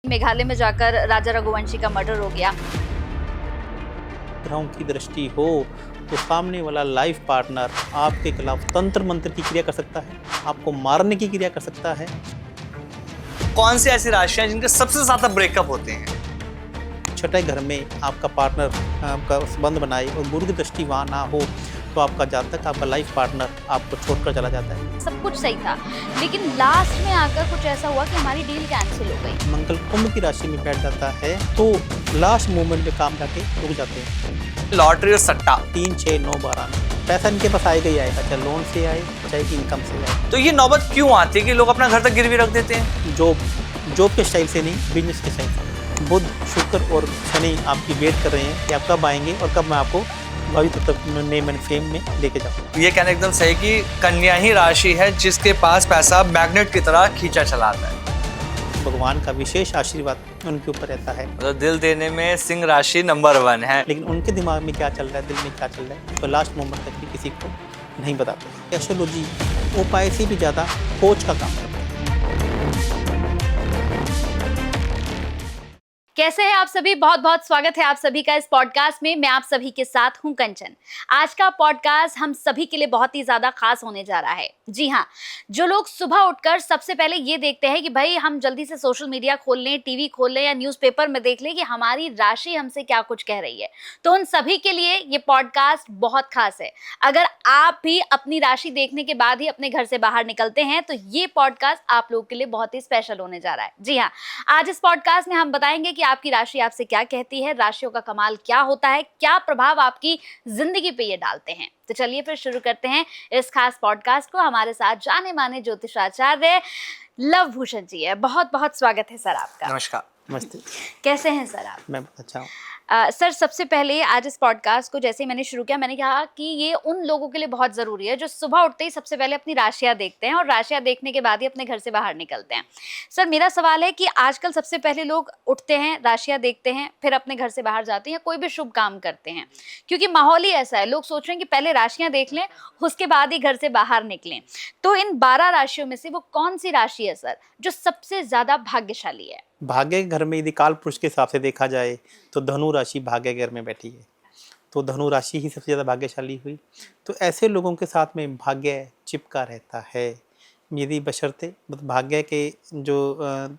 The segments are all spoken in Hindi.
मेघालय में जाकर राजा रघुवंशी का मर्डर हो गया। ग्रहों की दृष्टि हो तो सामने वाला लाइफ पार्टनर आपके खिलाफ तंत्र मंत्र की क्रिया कर सकता है, आपको मारने की क्रिया कर सकता है। कौन सी ऐसी राशियां जिनके सबसे ज्यादा ब्रेकअप होते हैं? छठे घर में आपका पार्टनर आपका संबंध बनाए और गुरु की दृष्टि वहाँ ना हो तो आपका जातक, आपका लाइफ पार्टनर आपको छोड़कर चला जाता है। सब कुछ सही था, लेकिन लास्ट में आकर कुछ ऐसा हुआ कि हमारी डील कैंसिल हो गई। मंगल कुंभ की राशि में बैठ जाता है तो लास्ट मोमेंट में काम जाके रुक जाते हैं। लॉटरी और सट्टा 3, 6, 9, 12 पैसा इनके पास आएगा ही आएगा, चाहे लोन से आए चाहे इनकम से आए। तो ये नौबत क्यों आती है कि लोग अपना घर तक गिरवी रख देते हैं? जॉब के स्टाइल से नहीं, बिजनेस के स्टाइल से। बुध, शुक्र और शनि आपकी वेट कर रहे हैं कि आप कब आएंगे और कब मैं आपको भविष्य तक नेम एंड फेम में लेके जाऊँ। ये कहना एकदम सही कि कन्या ही राशि है जिसके पास पैसा मैग्नेट की तरह खींचा चला आता है। भगवान का विशेष आशीर्वाद उनके ऊपर रहता है। तो दिल देने में सिंह राशि नंबर 1 है। लेकिन उनके दिमाग में क्या चल रहा है, दिल में क्या चल रहा है, तो लास्ट मोमेंट तक भी किसी को नहीं बताते। एस्ट्रोलॉजी उपाय से भी ज़्यादा कोच का काम करता है। कैसे हैं आप सभी? बहुत बहुत स्वागत है आप सभी का इस पॉडकास्ट में। मैं आप सभी के साथ हूं कंचन। आज का पॉडकास्ट हम सभी के लिए बहुत ही ज्यादा खास होने जा रहा है। जी हाँ, जो लोग सुबह उठकर सबसे पहले ये देखते हैं कि भाई हम जल्दी से सोशल मीडिया खोल लें, टीवी खोल लें या न्यूज़पेपर में देख लें कि हमारी राशि हमसे क्या कुछ कह रही है, तो उन सभी के लिए ये पॉडकास्ट बहुत खास है। अगर आप भी अपनी राशि देखने के बाद ही अपने घर से बाहर निकलते हैं तो ये पॉडकास्ट आप लोगों के लिए बहुत ही स्पेशल होने जा रहा है। जी हाँ, आज इस पॉडकास्ट में हम बताएंगे कि आपकी राशि आपसे क्या कहती है, राशियों का कमाल क्या होता है, क्या प्रभाव आपकी जिंदगी पे ये डालते हैं। तो चलिए फिर शुरू करते हैं इस खास पॉडकास्ट को। हमारे साथ जाने माने ज्योतिषाचार्य लव भूषण जी है। बहुत बहुत स्वागत है सर आपका। नमस्कार। नमस्ते। कैसे हैं सर आप? मैं अच्छा हूँ। सर, सबसे पहले आज इस पॉडकास्ट को जैसे ही मैंने शुरू किया, मैंने कहा कि ये उन लोगों के लिए बहुत ज़रूरी है जो सुबह उठते ही सबसे पहले अपनी राशियाँ देखते हैं और राशियाँ देखने के बाद ही अपने घर से बाहर निकलते हैं। सर, मेरा सवाल है कि आजकल सबसे पहले लोग उठते हैं, राशियाँ देखते हैं, फिर अपने घर से बाहर जाते हैं या कोई भी शुभ काम करते हैं, क्योंकि माहौल ही ऐसा है। लोग सोच रहे हैं कि पहले राशियाँ देख लें, उसके बाद ही घर से बाहर निकलें। तो इन 12 राशियों में से वो कौन सी राशि है सर जो सबसे ज़्यादा भाग्यशाली है? भाग्य के घर में यदि काल पुरुष के हिसाब से देखा जाए तो धनु राशि भाग्य के घर में बैठी है, तो धनु राशि ही सबसे ज़्यादा भाग्यशाली हुई। तो ऐसे लोगों के साथ में भाग्य चिपका रहता है। यदि बशर्ते भाग्य के जो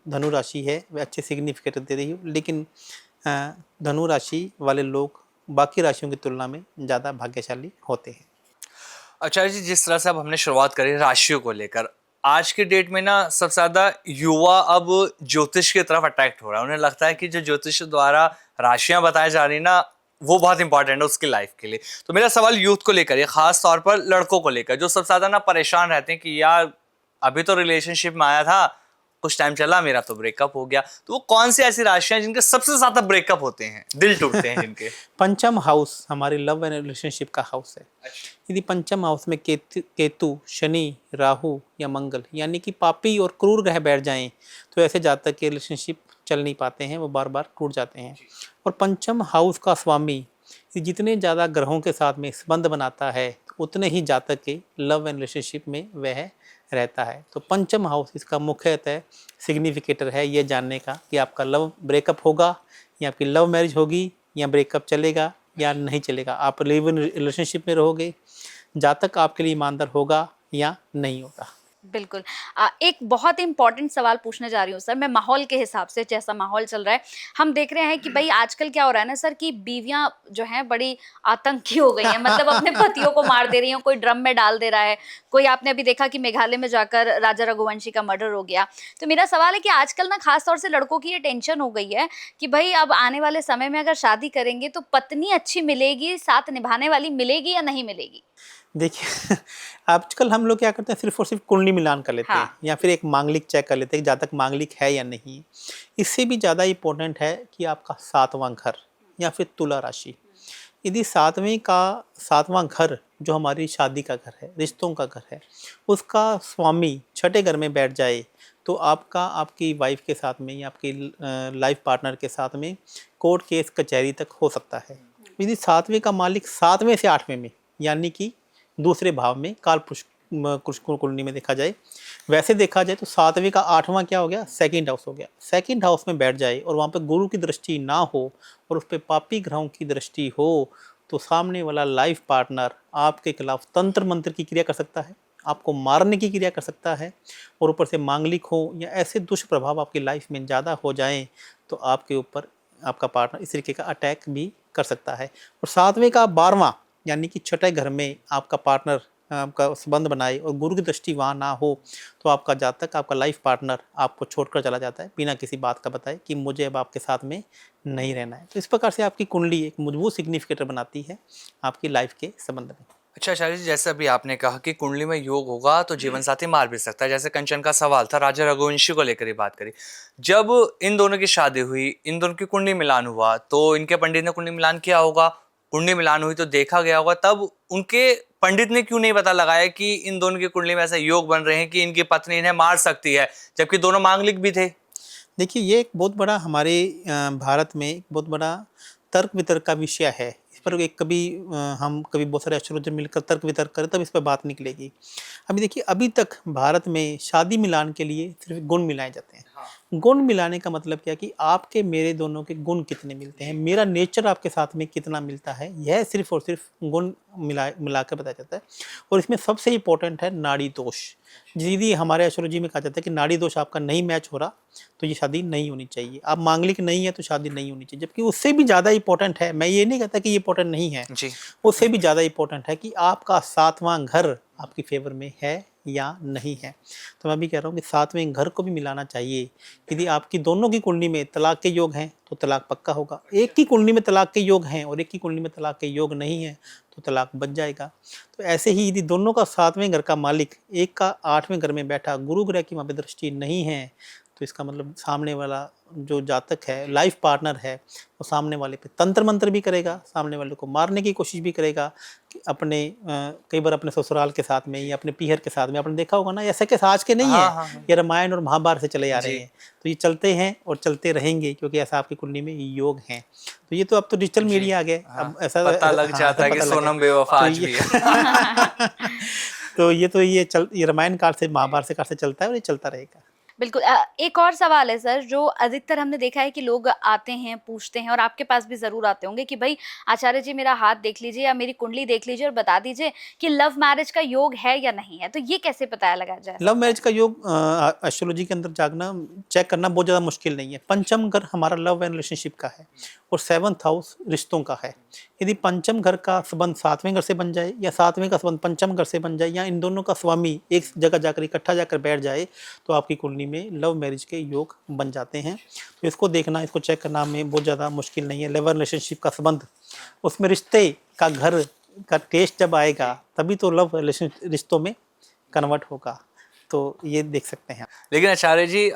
धनु राशि है वह अच्छे सिग्निफिकेट दे रही हो, लेकिन धनु राशि वाले लोग बाकी राशियों की तुलना में ज़्यादा भाग्यशाली होते हैं। अच्छा जी, जिस तरह से अब हमने शुरुआत करी राशियों को लेकर, आज के डेट में ना सबसे ज्यादा युवा अब ज्योतिष की तरफ अट्रैक्ट हो रहा है। उन्हें लगता है कि जो ज्योतिष द्वारा राशियां बताई जा रही ना, वो बहुत इंपॉर्टेंट है उसकी लाइफ के लिए। तो मेरा सवाल यूथ को लेकर है, खास तौर पर लड़कों को लेकर, जो सबसे ज्यादा ना परेशान रहते हैं कि यार अभी तो रिलेशनशिप में आया था, कुछ टाइम चला, मेरा तो ब्रेकअप हो गया। तो वो कौन सी ऐसी राशियां जिनके सबसे ज्यादा ब्रेकअप होते हैं, दिल टूटते हैं जिनके? पंचम हाउस हमारी लव एंड रिलेशनशिप का हाउस है। यदि पंचम हाउस में केतु, शनि, राहु या मंगल यानी कि पापी और क्रूर ग्रह बैठ जाएं तो ऐसे जातक के रिलेशनशिप चल नहीं पाते हैं, वो बार बार टूट जाते हैं। और पंचम हाउस का स्वामी जितने ज़्यादा ग्रहों के साथ में संबंध बनाता है उतने ही जातक के लव एंड रिलेशनशिप में वह रहता है। तो पंचम हाउस इसका मुख्यतः सिग्निफिकेटर है ये जानने का कि आपका लव ब्रेकअप होगा या आपकी लव मैरिज होगी या ब्रेकअप चलेगा या नहीं चलेगा, आप लिव इन रिलेशनशिप में रहोगे, जातक आपके लिए ईमानदार होगा या नहीं होगा। बिल्कुल। एक बहुत इंपॉर्टेंट सवाल पूछने जा रही हूँ सर मैं। माहौल के हिसाब से जैसा माहौल चल रहा है, हम देख रहे हैं कि भाई आजकल क्या हो रहा है ना सर, कि बीवियां जो हैं बड़ी आतंकी हो गई हैं। मतलब अपने पतियों को मार दे रही हैं, कोई ड्रम में डाल दे रहा है, कोई आपने अभी देखा कि मेघालय में जाकर राजा रघुवंशी का मर्डर हो गया। तो मेरा सवाल है कि आजकल ना खासतौर से लड़कों की ये टेंशन हो गई है कि भाई अब आने वाले समय में अगर शादी करेंगे तो पत्नी अच्छी मिलेगी, साथ निभाने वाली मिलेगी या नहीं मिलेगी? देखिए आजकल हम लोग क्या करते हैं, सिर्फ और सिर्फ कुंडली मिलान कर लेते हैं या फिर एक मांगलिक चेक कर लेते हैं कि जातक मांगलिक है या नहीं। इससे भी ज़्यादा इम्पोर्टेंट है कि आपका 7वां घर या फिर तुला राशि। यदि 7वां घर जो हमारी शादी का घर है, रिश्तों का घर है, उसका स्वामी छठे घर में बैठ जाए तो आपका आपकी वाइफ के साथ में या आपकी लाइफ पार्टनर के साथ में कोर्ट केस कचहरी तक हो सकता है। यदि 7वें का मालिक 7वें से 8वें में यानी कि दूसरे भाव में काल पुरुष कुछ कुंडली में देखा जाए। वैसे देखा जाए तो 7वें का 8वां क्या हो गया, सेकंड हाउस हो गया। सेकंड हाउस में बैठ जाए और वहाँ पे गुरु की दृष्टि ना हो और उस पर पापी ग्रहों की दृष्टि हो तो सामने वाला लाइफ पार्टनर आपके खिलाफ तंत्र मंत्र की क्रिया कर सकता है, आपको मारने की क्रिया कर सकता है, और ऊपर से मांगलिक हो या ऐसे दुष्प्रभाव आपकी लाइफ में ज़्यादा हो जाएं तो आपके ऊपर आपका पार्टनर इस तरीके का अटैक भी कर सकता है। और 7वें का 12वां यानी कि छठे घर में आपका पार्टनर आपका संबंध बनाए और गुरु की दृष्टि वहाँ ना हो तो आपका जातक, आपका लाइफ पार्टनर आपको छोड़कर चला जाता है बिना किसी बात का बताए कि मुझे अब आपके साथ में नहीं रहना है। तो इस प्रकार से आपकी कुंडली एक मजबूत सिग्निफिकेटर बनाती है आपकी लाइफ के संबंध में। अच्छा आचार्य जी, जैसे अभी आपने कहा कि कुंडली में योग होगा तो जीवन साथी मार भी सकता है, जैसे कंचन का सवाल था, राजा रघुवंशी को लेकर ही बात करी। जब इन दोनों की शादी हुई, इन दोनों की कुंडली मिलान हुआ, तो इनके पंडित ने कुंडली मिलान किया होगा, कुंडली मिलान हुई तो देखा गया होगा, तब उनके पंडित ने क्यों नहीं पता लगाया कि इन दोनों की कुंडली में ऐसे योग बन रहे हैं कि इनकी पत्नी इन्हें मार सकती है, जबकि दोनों मांगलिक भी थे। देखिए, ये एक बहुत बड़ा हमारे भारत में एक बहुत बड़ा तर्क वितर्क का विषय है। इस पर एक कभी हम कभी बहुत सारे एस्ट्रोलॉजर मिलकर तर्क वितर्क करें तब इस पर बात निकलेगी। अभी देखिए, अभी तक भारत में शादी मिलान के लिए सिर्फ गुण मिलाए जाते हैं। गुण मिलाने का मतलब क्या कि आपके मेरे दोनों के गुण कितने मिलते हैं, मेरा नेचर आपके साथ में कितना मिलता है, यह सिर्फ और सिर्फ गुण मिला कर बताया जाता है। और इसमें सबसे इम्पोर्टेंट है नाड़ी दोष। यदि हमारे एस्ट्रोलॉजी में कहा जाता है कि नाड़ी दोष आपका नहीं मैच हो रहा तो ये शादी नहीं होनी चाहिए, आप मांगलिक नहीं है तो शादी नहीं होनी चाहिए। जबकि उससे भी ज़्यादा इंपॉर्टेंट है, मैं ये नहीं कहता कि ये इंपॉर्टेंट नहीं है जी। उससे भी ज़्यादा इंपॉर्टेंट है कि आपका 7वां घर आपकी फेवर में है या नहीं है। तो मैं भी कह रहा हूँ कि 7वें घर को भी मिलाना चाहिए। यदि आपकी दोनों की कुंडली में तलाक के योग हैं तो तलाक पक्का होगा, एक की कुंडली में तलाक के योग हैं और एक की कुंडली में तलाक के योग नहीं है तो तलाक बच जाएगा। तो ऐसे ही यदि दोनों का 7वें घर का मालिक एक का 8वें घर में बैठा गुरु ग्रह की वहाँ पे दृष्टि नहीं है तो इसका मतलब सामने वाला जो जातक है, लाइफ पार्टनर है, वो सामने वाले पे तंत्र मंत्र भी करेगा, सामने वाले को मारने की कोशिश भी करेगा कि अपने कई बार अपने ससुराल के साथ में या अपने पीहर के साथ में आपने देखा होगा ना, ऐसे के आज के नहीं हाँ, है, हाँ, हाँ। ये रामायण और महाभारत से चले आ रहे जी। हैं। तो ये चलते हैं और चलते रहेंगे क्योंकि ऐसा आपकी कुंडली में योग हैं। तो ये तो अब तो डिजिटल जी। मीडिया आ गया, हाँ, अब ऐसा पता लग हाँ, जाता है ऐसा कि पता लग सोनम गया। बेवफा तो आज ये भी है। तो ये रामायण काल से महाभारत काल से चलता है और ये चलता रहेगा। बिल्कुल। एक और सवाल है सर, जो अधिकतर हमने देखा है कि लोग आते हैं, पूछते हैं, और आपके पास भी ज़रूर आते होंगे कि भाई आचार्य जी मेरा हाथ देख लीजिए या मेरी कुंडली देख लीजिए और बता दीजिए कि लव मैरिज का योग है या नहीं है। तो ये कैसे पता लगा जा लव सकता मैरिज का योग एस्ट्रोलॉजी के अंदर जागना चेक करना बहुत ज़्यादा मुश्किल नहीं है। पंचम घर हमारा लव एंड रिलेशनशिप का है और 7th हाउस रिश्तों का है। यदि पंचम घर का संबंध 7वें घर से बन जाए या 7वें का संबंध पंचम घर से बन जाए या इन दोनों का स्वामी एक जगह जाकर इकट्ठा जाकर बैठ जाए तो आपकी कुंडली में लव मैरिज के योग बन जाते हैं। तो इसको देखना, इसको चेक करना हमें बहुत ज़्यादा मुश्किल नहीं है। लव एंड रिलेशनशिप का संबंध, उसमें रिश्ते का घर का टेस्ट जब आएगा तभी तो लव रिलेशन रिश्तों में कन्वर्ट होगा। तो ये देख सकते हैं। लेकिन आचार्य जी,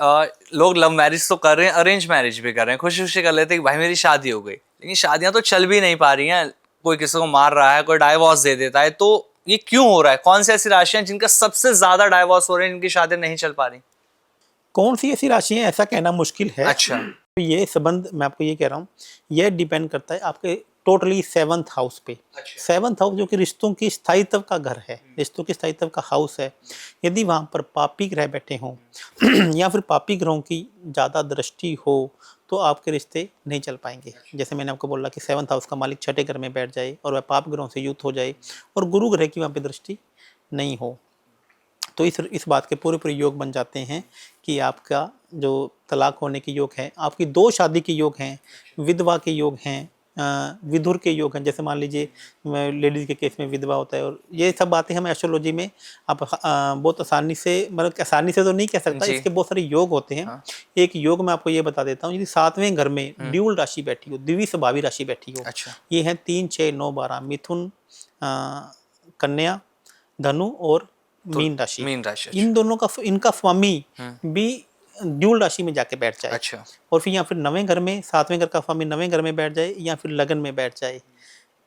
लोग लव मैरिज तो कर रहे हैं, अरेंज मैरिज भी कर रहे हैं, खुशी खुशी कर लेते हैं कि भाई मेरी शादी हो गई, लेकिन शादियां तो चल भी नहीं पा रही हैं। कोई किसी को मार रहा है, कोई डाइवोर्स दे देता है। तो ये क्यों हो रहा है? कौन सी ऐसी राशियां जिनका सबसे ज्यादा डाइवोर्स हो रहे हैं, जिनकी शादी नहीं चल पा रही? कौन सी ऐसी राशि है ऐसा कहना मुश्किल है। अच्छा। तो ये संबंध मैं आपको ये कह रहा हूँ, ये डिपेंड करता है आपके टोटली 7th हाउस पे। 7th हाउस जो कि रिश्तों की स्थायित्व का घर है, रिश्तों की स्थायित्व का हाउस है। यदि वहाँ पर पापी ग्रह बैठे हों या फिर पापी ग्रहों की ज़्यादा दृष्टि हो तो आपके रिश्ते नहीं चल पाएंगे। जैसे मैंने आपको बोला कि 7th हाउस का मालिक छठे घर में बैठ जाए और वह पाप ग्रहों से युक्त हो जाए और गुरु ग्रह की वहाँ पर दृष्टि नहीं हो तो इस बात के पूरे पूरे योग बन जाते हैं कि आपका जो तलाक होने के योग है, आपकी 2 शादी के योग हैं, विधवा के योग हैं, विधुर के योग हैं। जैसे मान लीजिए लेडीज़ के केस में विधवा होता है, और ये सब बातें हम एस्ट्रोलॉजी में आप बहुत आसानी से, मतलब आसानी से तो नहीं कह सकता, इसके बहुत सारे योग होते हैं। हाँ। एक योग मैं आपको ये बता देता हूँ, यदि 7वें घर में ड्यूल राशि बैठी हो, द्विवी स्वभावी राशि बैठी हो। अच्छा। ये हैं 3, 6, 9, 12 मिथुन, कन्या, धनु और मीन राशि। इन दोनों का इनका स्वामी भी ड्यूल राशि में जाके बैठ जाए। अच्छा। और फिर या फिर 9वें घर में, 7वें घर का स्वामी 9वें घर में बैठ जाए या फिर लगन में बैठ जाए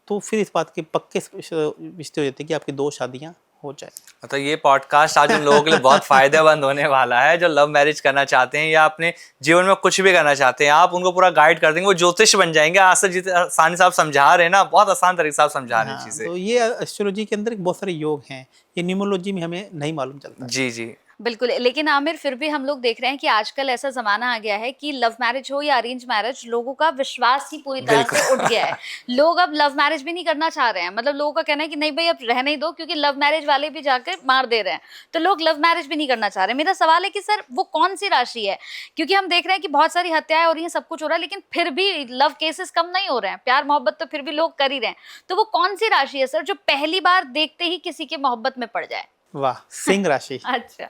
तो फिर इस बात के पक्के रिश्ते हो जाते हैं कि आपकी 2 शादियां हो जाए। मतलब ये पॉडकास्ट आज उन लोगों के लिए बहुत फायदेमंद होने वाला है जो लव मैरिज करना चाहते हैं या अपने जीवन में कुछ भी करना चाहते हैं। आप उनको पूरा गाइड कर देंगे, वो ज्योतिष बन जाएंगे। आज से जितने आसानी से आप समझा रहे हैं ना, बहुत आसान तरीके से आप समझा रहे हैं हाँ, चीजें। तो ये एस्ट्रोलॉजी के अंदर बहुत सारे योग हैं, ये न्यूमरोलॉजी में हमें नहीं मालूम चलता। जी जी। बिल्कुल, लेकिन आमिर फिर भी हम लोग देख रहे हैं कि आजकल ऐसा ज़माना आ गया है कि लव मैरिज हो या अरेंज मैरिज, लोगों का विश्वास ही पूरी तरह बिल्कुल। से उठ गया है। लोग अब लव मैरिज भी नहीं करना चाह रहे हैं, मतलब लोगों का कहना है कि नहीं भई अब रहने ही दो, क्योंकि लव मैरिज वाले भी जाकर मार दे रहे हैं। तो लोग लव मैरिज भी नहीं करना चाह रहे। मेरा सवाल है कि सर वो कौन-सी राशि है? क्योंकि हम देख रहे हैं कि बहुत सारी हत्याएँ हो रही हैं, सब कुछ हो रहा है, लेकिन फिर भी लव केसेस कम नहीं हो रहे हैं। प्यार-मोहब्बत तो फिर भी लोग कर ही रहे हैं। तो वो कौन-सी राशि है सर जो पहली बार देखते ही किसी की मोहब्बत में पड़ जाए? वाह, सिंह राशि। अच्छा।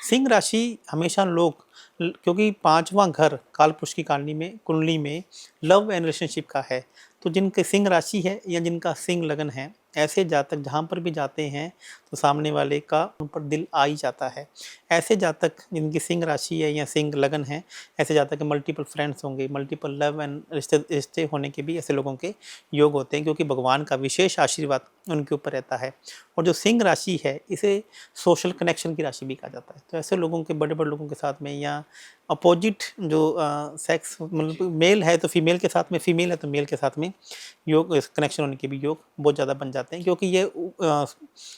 सिंह राशि हमेशा लोग क्योंकि पांचवा घर कालपुरुष की कुंडली में लव एंड रिलेशनशिप का है, तो जिनके सिंह राशि है या जिनका सिंह लगन है, ऐसे जातक जहाँ पर भी जाते हैं तो सामने वाले का उन पर दिल आ ही जाता है। ऐसे जातक जिनकी सिंह राशि है या सिंह लगन है, ऐसे जातक के मल्टीपल फ्रेंड्स होंगे, मल्टीपल लव एंड रिश्ते होने के भी ऐसे लोगों के योग होते हैं, क्योंकि भगवान का विशेष आशीर्वाद उनके ऊपर रहता है। और जो सिंह राशि है, इसे सोशल कनेक्शन की राशि भी कहा जाता है। तो ऐसे लोगों के बड़े बड़े लोगों के साथ में या अपोजिट जो सेक्स मतलब मेल है तो फीमेल के साथ में, फीमेल है तो मेल के साथ में योग कनेक्शन होने के भी योग बहुत ज़्यादा बन जाते हैं, क्योंकि ये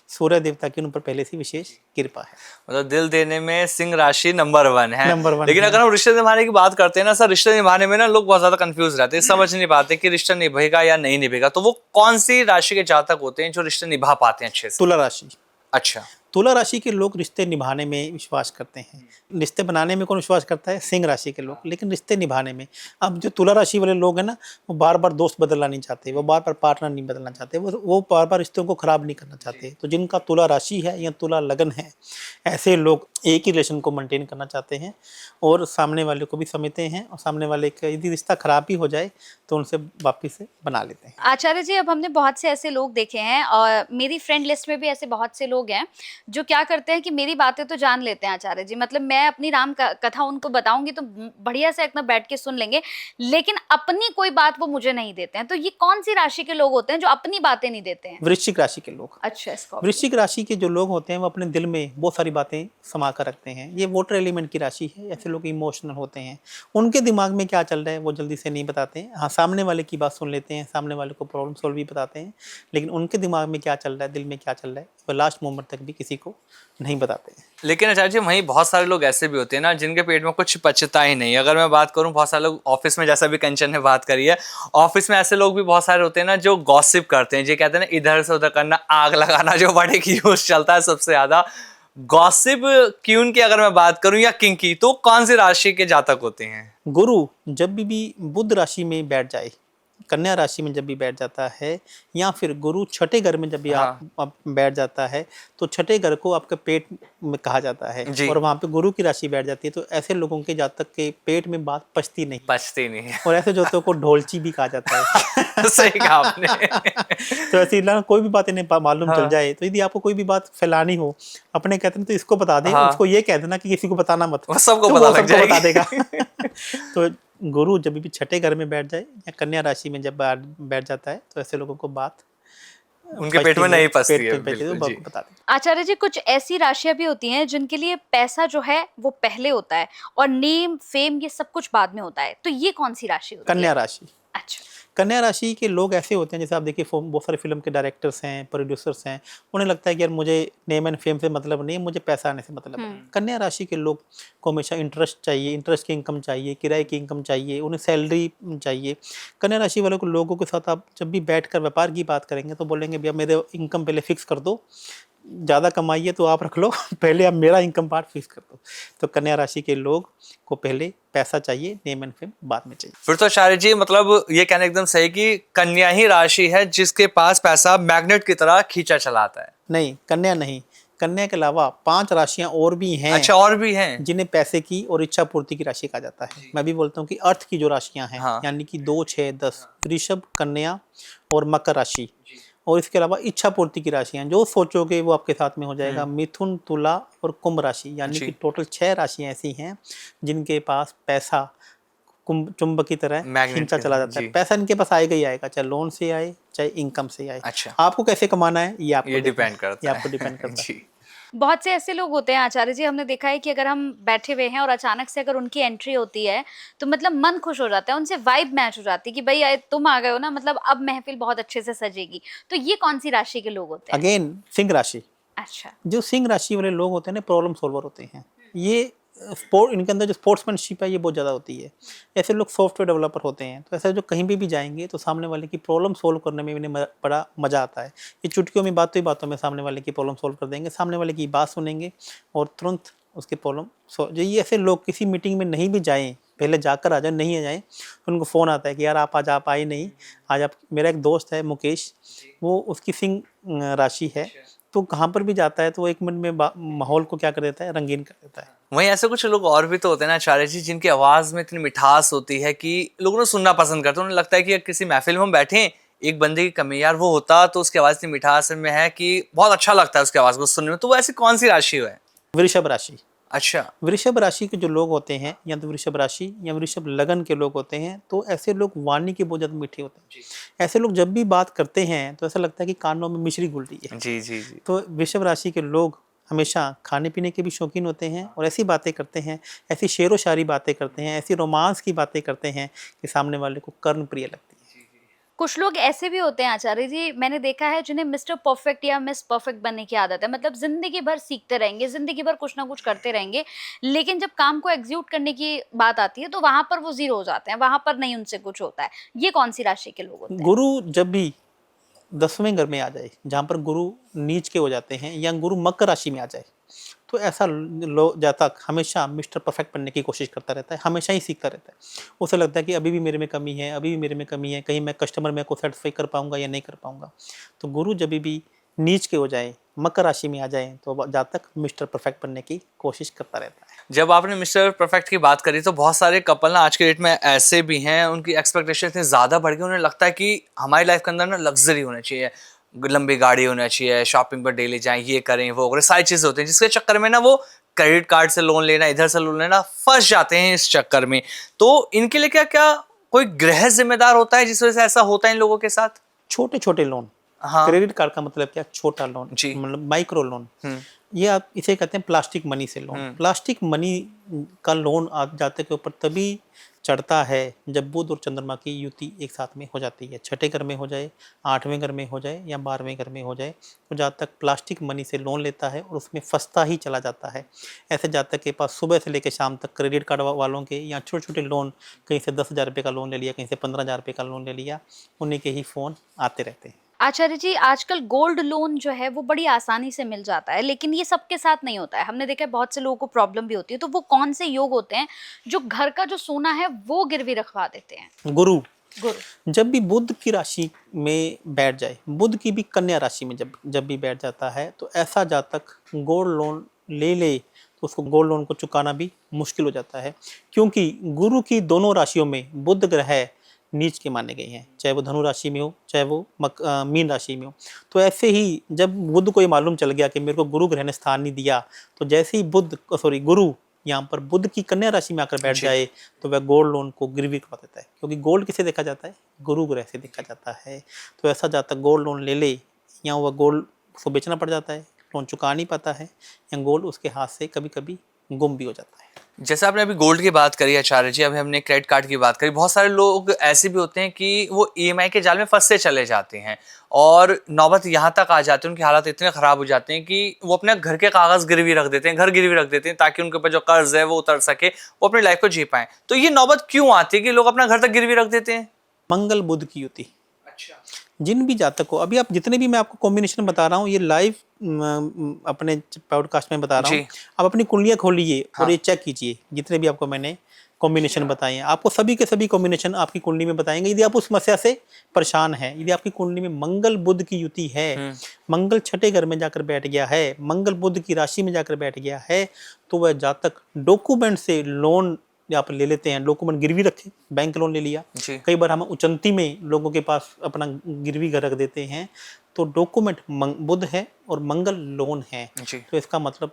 सूर्य देवता की उन पर पहले से विशेष कृपा है। मतलब दिल देने में सिंह राशि नंबर 1 है। नंबर 1 लेकिन है। अगर हम रिश्ते निभाने की बात करते हैं ना सर, रिश्ते निभाने में ना लोग बहुत ज्यादा कंफ्यूज रहते हैं, समझ नहीं पाते कि रिश्ता निभेगा या नहीं निभेगा। तो वो कौन सी राशि के जातक होते हैं जो रिश्ते निभा पाते हैं अच्छे से? तुला राशि। अच्छा। तुला राशि के लोग रिश्ते निभाने में विश्वास करते हैं। रिश्ते बनाने में कौन विश्वास करता है? सिंह राशि के लोग। लेकिन रिश्ते निभाने में, अब जो तुला राशि वाले लोग हैं ना, वो बार बार दोस्त बदलना नहीं चाहते, वो बार बार पार्टनर नहीं बदलना चाहते, वो बार बार रिश्तों को खराब नहीं करना चाहते। तो जिनका तुला राशि है या तुला लगन है, ऐसे लोग एक ही रिलेशन को मेंटेन करना चाहते हैं और सामने वाले को भी समझते हैं, और सामने वाले का यदि रिश्ता खराब भी हो जाए तो उनसे वापिस से बना लेते हैं। आचार्य जी, अब हमने बहुत से ऐसे लोग देखे हैं और मेरी फ्रेंड लिस्ट में भी ऐसे बहुत से लोग हैं जो क्या करते हैं कि मेरी बातें तो जान लेते हैं आचार्य जी, मतलब मैं अपनी राम कथा उनको बताऊंगी तो बढ़िया से एकदम बैठ के सुन लेंगे, लेकिन अपनी कोई बात वो मुझे नहीं देते हैं। तो ये कौन सी राशि के लोग होते हैं जो अपनी बातें नहीं देते हैं? वृश्चिक राशि के लोग। अच्छा, इसको वृश्चिक राशि के जो लोग होते हैं वो अपने दिल में बहुत सारी बातें समा कर रखते हैं। ये वाटर एलिमेंट की राशि है। ऐसे लोग इमोशनल होते हैं, उनके दिमाग में क्या चल रहा है वो जल्दी से नहीं बताते हैं। हाँ, सामने वाले की बात सुन लेते हैं, सामने वाले को प्रॉब्लम सॉल्व भी बताते हैं, लेकिन उनके दिमाग में क्या चल रहा है, दिल में क्या चल रहा है, वो लास्ट मोमेंट तक भी किसी को नहीं बताते हैं। लेकिन आचार्य जी, वहीं बहुत सारे लोग ऐसे भी होते हैं ना जिनके पेट में कुछ पचता ही नहीं। अगर मैं बात करूं, बहुत सारे लोग ऑफिस में, जैसा भी कंचन ने बात करी है, ऑफिस में ऐसे लोग भी बहुत सारे होते हैं ना जो गॉसिप करते हैं, जो कहते हैं ना इधर से उधर करना, आग लगाना, जो बड़े की यूज चलता है सबसे ज्यादा। गॉसिप क्यून की अगर मैं बात करूं या किंग की, तो कौन सी राशि के जातक होते हैं? गुरु जब भी बुध राशि में बैठ जाए, कन्या राशि में जब भी बैठ जाता है, या फिर गुरु छठे घर में जब भी आप बैठ जाता है, तो छठे घर को आपके पेट में कहा जाता है, और वहाँ पे गुरु की राशि बैठ जाती है, तो ऐसे लोगों के जातक के पेट में बात पचती नहीं। और ऐसे जातकों को ढोलची भी कहा जाता है। सही कहा आपने। तो ऐसे कोई भी बात इन्हें मालूम चल जाए, तो यदि आपको कोई भी बात फैलानी हो, अपने कहते हैं तो इसको बता दे, उसको ये कह देना कि किसी को बताना मत, सबको तो पता वो लग सबको बता जाएगा। देगा। तो गुरु जब भी छठे घर में बैठ जाए या कन्या राशि में जब बैठ जाता है, तो ऐसे लोगों को बात उनके पेट में नहीं पचती है। बिल्कुल जी। बता दें। आचार्य जी, कुछ ऐसी राशियां भी होती हैं जिनके लिए पैसा जो है वो पहले होता है और नेम फेम ये सब कुछ बाद में होता है, तो ये कौन सी राशि होती है? कन्या राशि। अच्छा। कन्या राशि के लोग ऐसे होते हैं, जैसे आप देखिए बहुत सारे फिल्म के डायरेक्टर्स हैं, प्रोड्यूसर्स हैं, उन्हें लगता है कि यार मुझे नेम एंड फेम से मतलब नहीं, मुझे पैसा आने से मतलब है। कन्या राशि के लोग को हमेशा इंटरेस्ट चाहिए, इंटरेस्ट की इनकम चाहिए, किराए की इनकम चाहिए, उन्हें सैलरी चाहिए। कन्या राशि वालों को लोगों के साथ आप जब भी बैठकर व्यापार की बात करेंगे तो बोलेंगे भैया मेरे इनकम पहले फिक्स कर दो, ज़्यादा कमाइए तो आप रख लो, पहले आप मेरा इनकम पार्ट फिक्स कर दो। तो कन्या राशि के लोग को पहले पैसा चाहिए, नेम एंड फेम बाद में चाहिए। फिर तो आचार्य जी, मतलब ये कहना एकदम सही कि कन्या ही राशि है जिसके पास पैसा मैग्नेट की तरह खींचा चलाता है। नहीं, कन्या नहीं, कन्या के अलावा 5 राशियां और भी हैं। अच्छा, और भी हैं जिन्हें पैसे की और इच्छा पूर्ति की राशि कहा जाता है। मैं भी बोलता हूँ कि अर्थ की जो राशियां हैं, यानी कि 2, 6, 10, वृषभ, कन्या और मकर राशि, और इसके अलावा इच्छा पूर्ति की राशियां, जो सोचोगे वो आपके साथ में हो जाएगा। मिथुन, तुला और कुंभ राशि, यानी कि टोटल 6 राशियां ऐसी हैं जिनके पास पैसा चुंबक की तरह मैग्नेट खींचा की चला तरह, जाता है। जी। पैसा इनके पास आएगा ही आएगा, चाहे लोन से आए चाहे इनकम से आए। अच्छा, आपको कैसे कमाना है ये आपको ये देखना डिपेंड है, करता ये है। आपको डिपेंड करता है। जी। बहुत से ऐसे लोग होते हैं आचार्य जी, हमने देखा है कि अगर हम बैठे हुए हैं और अचानक से अगर उनकी एंट्री होती है तो मतलब मन खुश हो जाता है, उनसे वाइब मैच हो जाती है कि भाई तुम आ गए हो ना, मतलब अब महफिल बहुत अच्छे से सजेगी। तो ये कौन सी राशि के लोग होते हैं? अगेन सिंह राशि, अच्छा। जो सिंह राशि वाले लोग होते हैं ना प्रॉब्लम सॉल्वर होते हैं। ये स्पोर्ट, इनके अंदर जो स्पोर्ट्समैनशिप है ये बहुत ज़्यादा होती है। ऐसे लोग सॉफ्टवेयर डेवलपर होते हैं, तो ऐसे जो कहीं भी जाएंगे तो सामने वाले की प्रॉब्लम सॉल्व करने में इन्हें बड़ा मज़ा आता है। ये चुटकियों में बातों ही बातों में सामने वाले की प्रॉब्लम सॉल्व कर देंगे, सामने वाले की बात सुनेंगे और तुरंत उसकी प्रॉब्लम जो ये ऐसे लोग किसी मीटिंग में नहीं भी जाएँ, पहले जाकर आ जाए, नहीं आ जाए तो उनको फ़ोन आता है कि यार आप आज आप आए नहीं, आज आप। मेरा एक दोस्त है मुकेश, वो उसकी सिंह राशि है, तो कहाँ पर भी जाता है तो वो 1 मिनट में माहौल को क्या कर देता है, रंगीन कर देता है। वहीं ऐसे कुछ लोग और भी तो होते हैं ना आचार्य जी, जिनकी आवाज में इतनी मिठास होती है कि लोग उन्हें सुनना पसंद करते हैं। उन्हें लगता है कि किसी महफिल में हम बैठे हैं, एक बंदे की कमी यार वो होता तो उसकी आवाज इतनी मिठास में है कि बहुत अच्छा लगता है उसकी आवाज को सुनने में। तो वो ऐसी कौन सी राशि है? वृषभ राशि। अच्छा। वृषभ राशि के जो लोग होते हैं, या तो वृषभ राशि या वृषभ लगन के लोग होते हैं, तो ऐसे लोग वाणी के बहुत ज़्यादा मीठे होते हैं। ऐसे लोग जब भी बात करते हैं तो ऐसा लगता है कि कानों में मिश्री घुल रही है। जी जी जी। तो वृषभ राशि के लोग हमेशा खाने पीने के भी शौकीन होते हैं और ऐसी बातें करते हैं, ऐसी शेरो शायरी बातें करते हैं, ऐसी रोमांस की बातें करते हैं कि सामने वाले को कर्ण प्रिय लगती है। कुछ लोग ऐसे भी होते हैं आचार्य जी, मैंने देखा है, जिन्हें मिस्टर परफेक्ट या मिस परफेक्ट बनने की आदत है। मतलब जिंदगी भर सीखते रहेंगे, जिंदगी भर कुछ ना कुछ करते रहेंगे, लेकिन जब काम को एग्जीक्यूट करने की बात आती है तो वहां पर वो जीरो हो जाते हैं, वहां पर नहीं उनसे कुछ होता है। ये कौन सी राशि के लोग होते हैं? गुरु जब भी 10वें घर में आ जाए, जहाँ पर गुरु नीच के हो जाते हैं, या गुरु मकर राशि में आ जाए, तो ऐसा लोग जातक हमेशा मिस्टर परफेक्ट बनने की कोशिश करता रहता है, हमेशा ही सीखता रहता है। उसे लगता है कि अभी भी मेरे में कमी है, अभी भी मेरे में कमी है, कहीं मैं कस्टमर में को सेटिस्फाई कर पाऊंगा या नहीं कर पाऊंगा। तो गुरु जब भी नीच के हो जाए, मकर राशि में आ जाए, तो जातक मिस्टर परफेक्ट बनने की कोशिश करता रहता है। जब आपने मिस्टर परफेक्ट की बात करी तो बहुत सारे कपल ना आज के डेट में ऐसे भी हैं, उनकी एक्सपेक्टेशन इतनी ज़्यादा बढ़ गई, उन्हें लगता है कि हमारी लाइफ के अंदर ना लग्जरी होना चाहिए, लंबी गाड़ी होना चाहिए, शॉपिंग पर डेली जाएं, ये करें वो करें, सारी चीज़ें होती हैं, जिसके चक्कर में ना वो क्रेडिट कार्ड से लोन लेना, इधर से लोन लेना, फंस जाते हैं इस चक्कर में। तो इनके लिए क्या क्या कोई ग्रह जिम्मेदार होता है जिस वजह से ऐसा होता है इन लोगों के साथ? छोटे छोटे लोन, हाँ। क्रेडिट कार्ड का मतलब क्या, छोटा लोन, जी। मतलब माइक्रो लोन। हम्म। ये आप इसे कहते हैं प्लास्टिक मनी से लोन। प्लास्टिक मनी का लोन आप जातक के ऊपर तभी चढ़ता है जब बुध और चंद्रमा की युति एक साथ में हो जाती है। छठे घर में हो जाए, 8वें घर में हो जाए या 12वें घर में हो जाए, तो जातक प्लास्टिक मनी से लोन लेता है और उसमें फंसता ही चला जाता है। ऐसे जातक के पास सुबह से लेकर शाम तक क्रेडिट कार्ड वालों के या छोटे छोटे लोन, कहीं से 10,000 रुपये का लोन ले लिया, कहीं से 15,000 रुपये का लोन ले लिया, उन्हीं के ही फ़ोन आते रहते हैं। आचार्य जी, आजकल गोल्ड लोन जो है वो बड़ी आसानी से मिल जाता है, लेकिन ये सबके साथ नहीं होता है। हमने देखा है बहुत से लोगों को प्रॉब्लम भी होती है। तो वो कौन से योग होते हैं जो घर का जो सोना है वो गिरवी रखवा देते हैं? गुरु गुरु। जब भी बुध की राशि में बैठ जाए, बुध की भी कन्या राशि में जब भी बैठ जाता है, तो ऐसा जातक गोल्ड लोन ले तो उसको गोल्ड लोन को चुकाना भी मुश्किल हो जाता है, क्योंकि गुरु की दोनों राशियों में बुध ग्रह नीच के माने गए हैं, चाहे वो धनु राशि में हो, चाहे वो मीन राशि में हो। तो ऐसे ही जब बुध को ये मालूम चल गया कि मेरे को गुरु ग्रह ने स्थान नहीं दिया, तो जैसे ही गुरु यहाँ पर बुध की कन्या राशि में आकर बैठ जाए, तो वह गोल्ड लोन को गिरवी करवा देता है, क्योंकि गोल्ड किसे देखा जाता है, गुरु ग्रह से देखा जाता है। तो ऐसा जातक गोल्ड लोन ले या वह गोल्ड उसको बेचना पड़ जाता है, लोन चुका नहीं पाता है, या गोल्ड उसके हाथ से कभी कभी गुम भी हो जाता है। जैसे आपने अभी गोल्ड की बात करी आचार्य जी, अभी हमने क्रेडिट कार्ड की बात करी, बहुत सारे लोग ऐसे भी होते हैं कि वो ईएमआई के जाल में फंसते चले जाते हैं और नौबत यहाँ तक आ जाती है, उनके हालात इतने खराब हो जाते हैं कि वो अपने घर के कागज गिरवी रख देते हैं, घर गिरवी रख देते हैं, ताकि उनके ऊपर जो कर्ज है वो उतर सके, वो अपनी लाइफ को जी पाए। तो ये नौबत क्यों आती है कि लोग अपना घर तक गिरवी रख देते हैं? मंगल बुध की युति। अच्छा। जिन भी जातक को अभी आप जितने भी मैं आपको कॉम्बिनेशन बता रहा हूँ, ये लाइव अपने पॉडकास्ट में बता रहा हूँ, आप अपनी कुंडलियाँ खोलिए और ये चेक कीजिए, जितने भी आपको मैंने कॉम्बिनेशन बताए हैं, आपको सभी के सभी कॉम्बिनेशन आपकी कुंडली में बताएंगे। यदि आप उस समस्या से परेशान हैं, यदि आपकी कुंडली में मंगल बुध की युति है, मंगल छठे घर में जाकर बैठ गया है, मंगल बुध की राशि में जाकर बैठ गया है, तो वह जातक डॉक्यूमेंट से लोन आप ले लेते हैं, डॉक्यूमेंट गिरवी रखे, बैंक लोन ले लिया। जी। कई बार हम उचंती में लोगों के पास अपना गिरवी घर रख देते हैं, तो डॉक्यूमेंट बुध है और मंगल लोन है। जी। तो इसका मतलब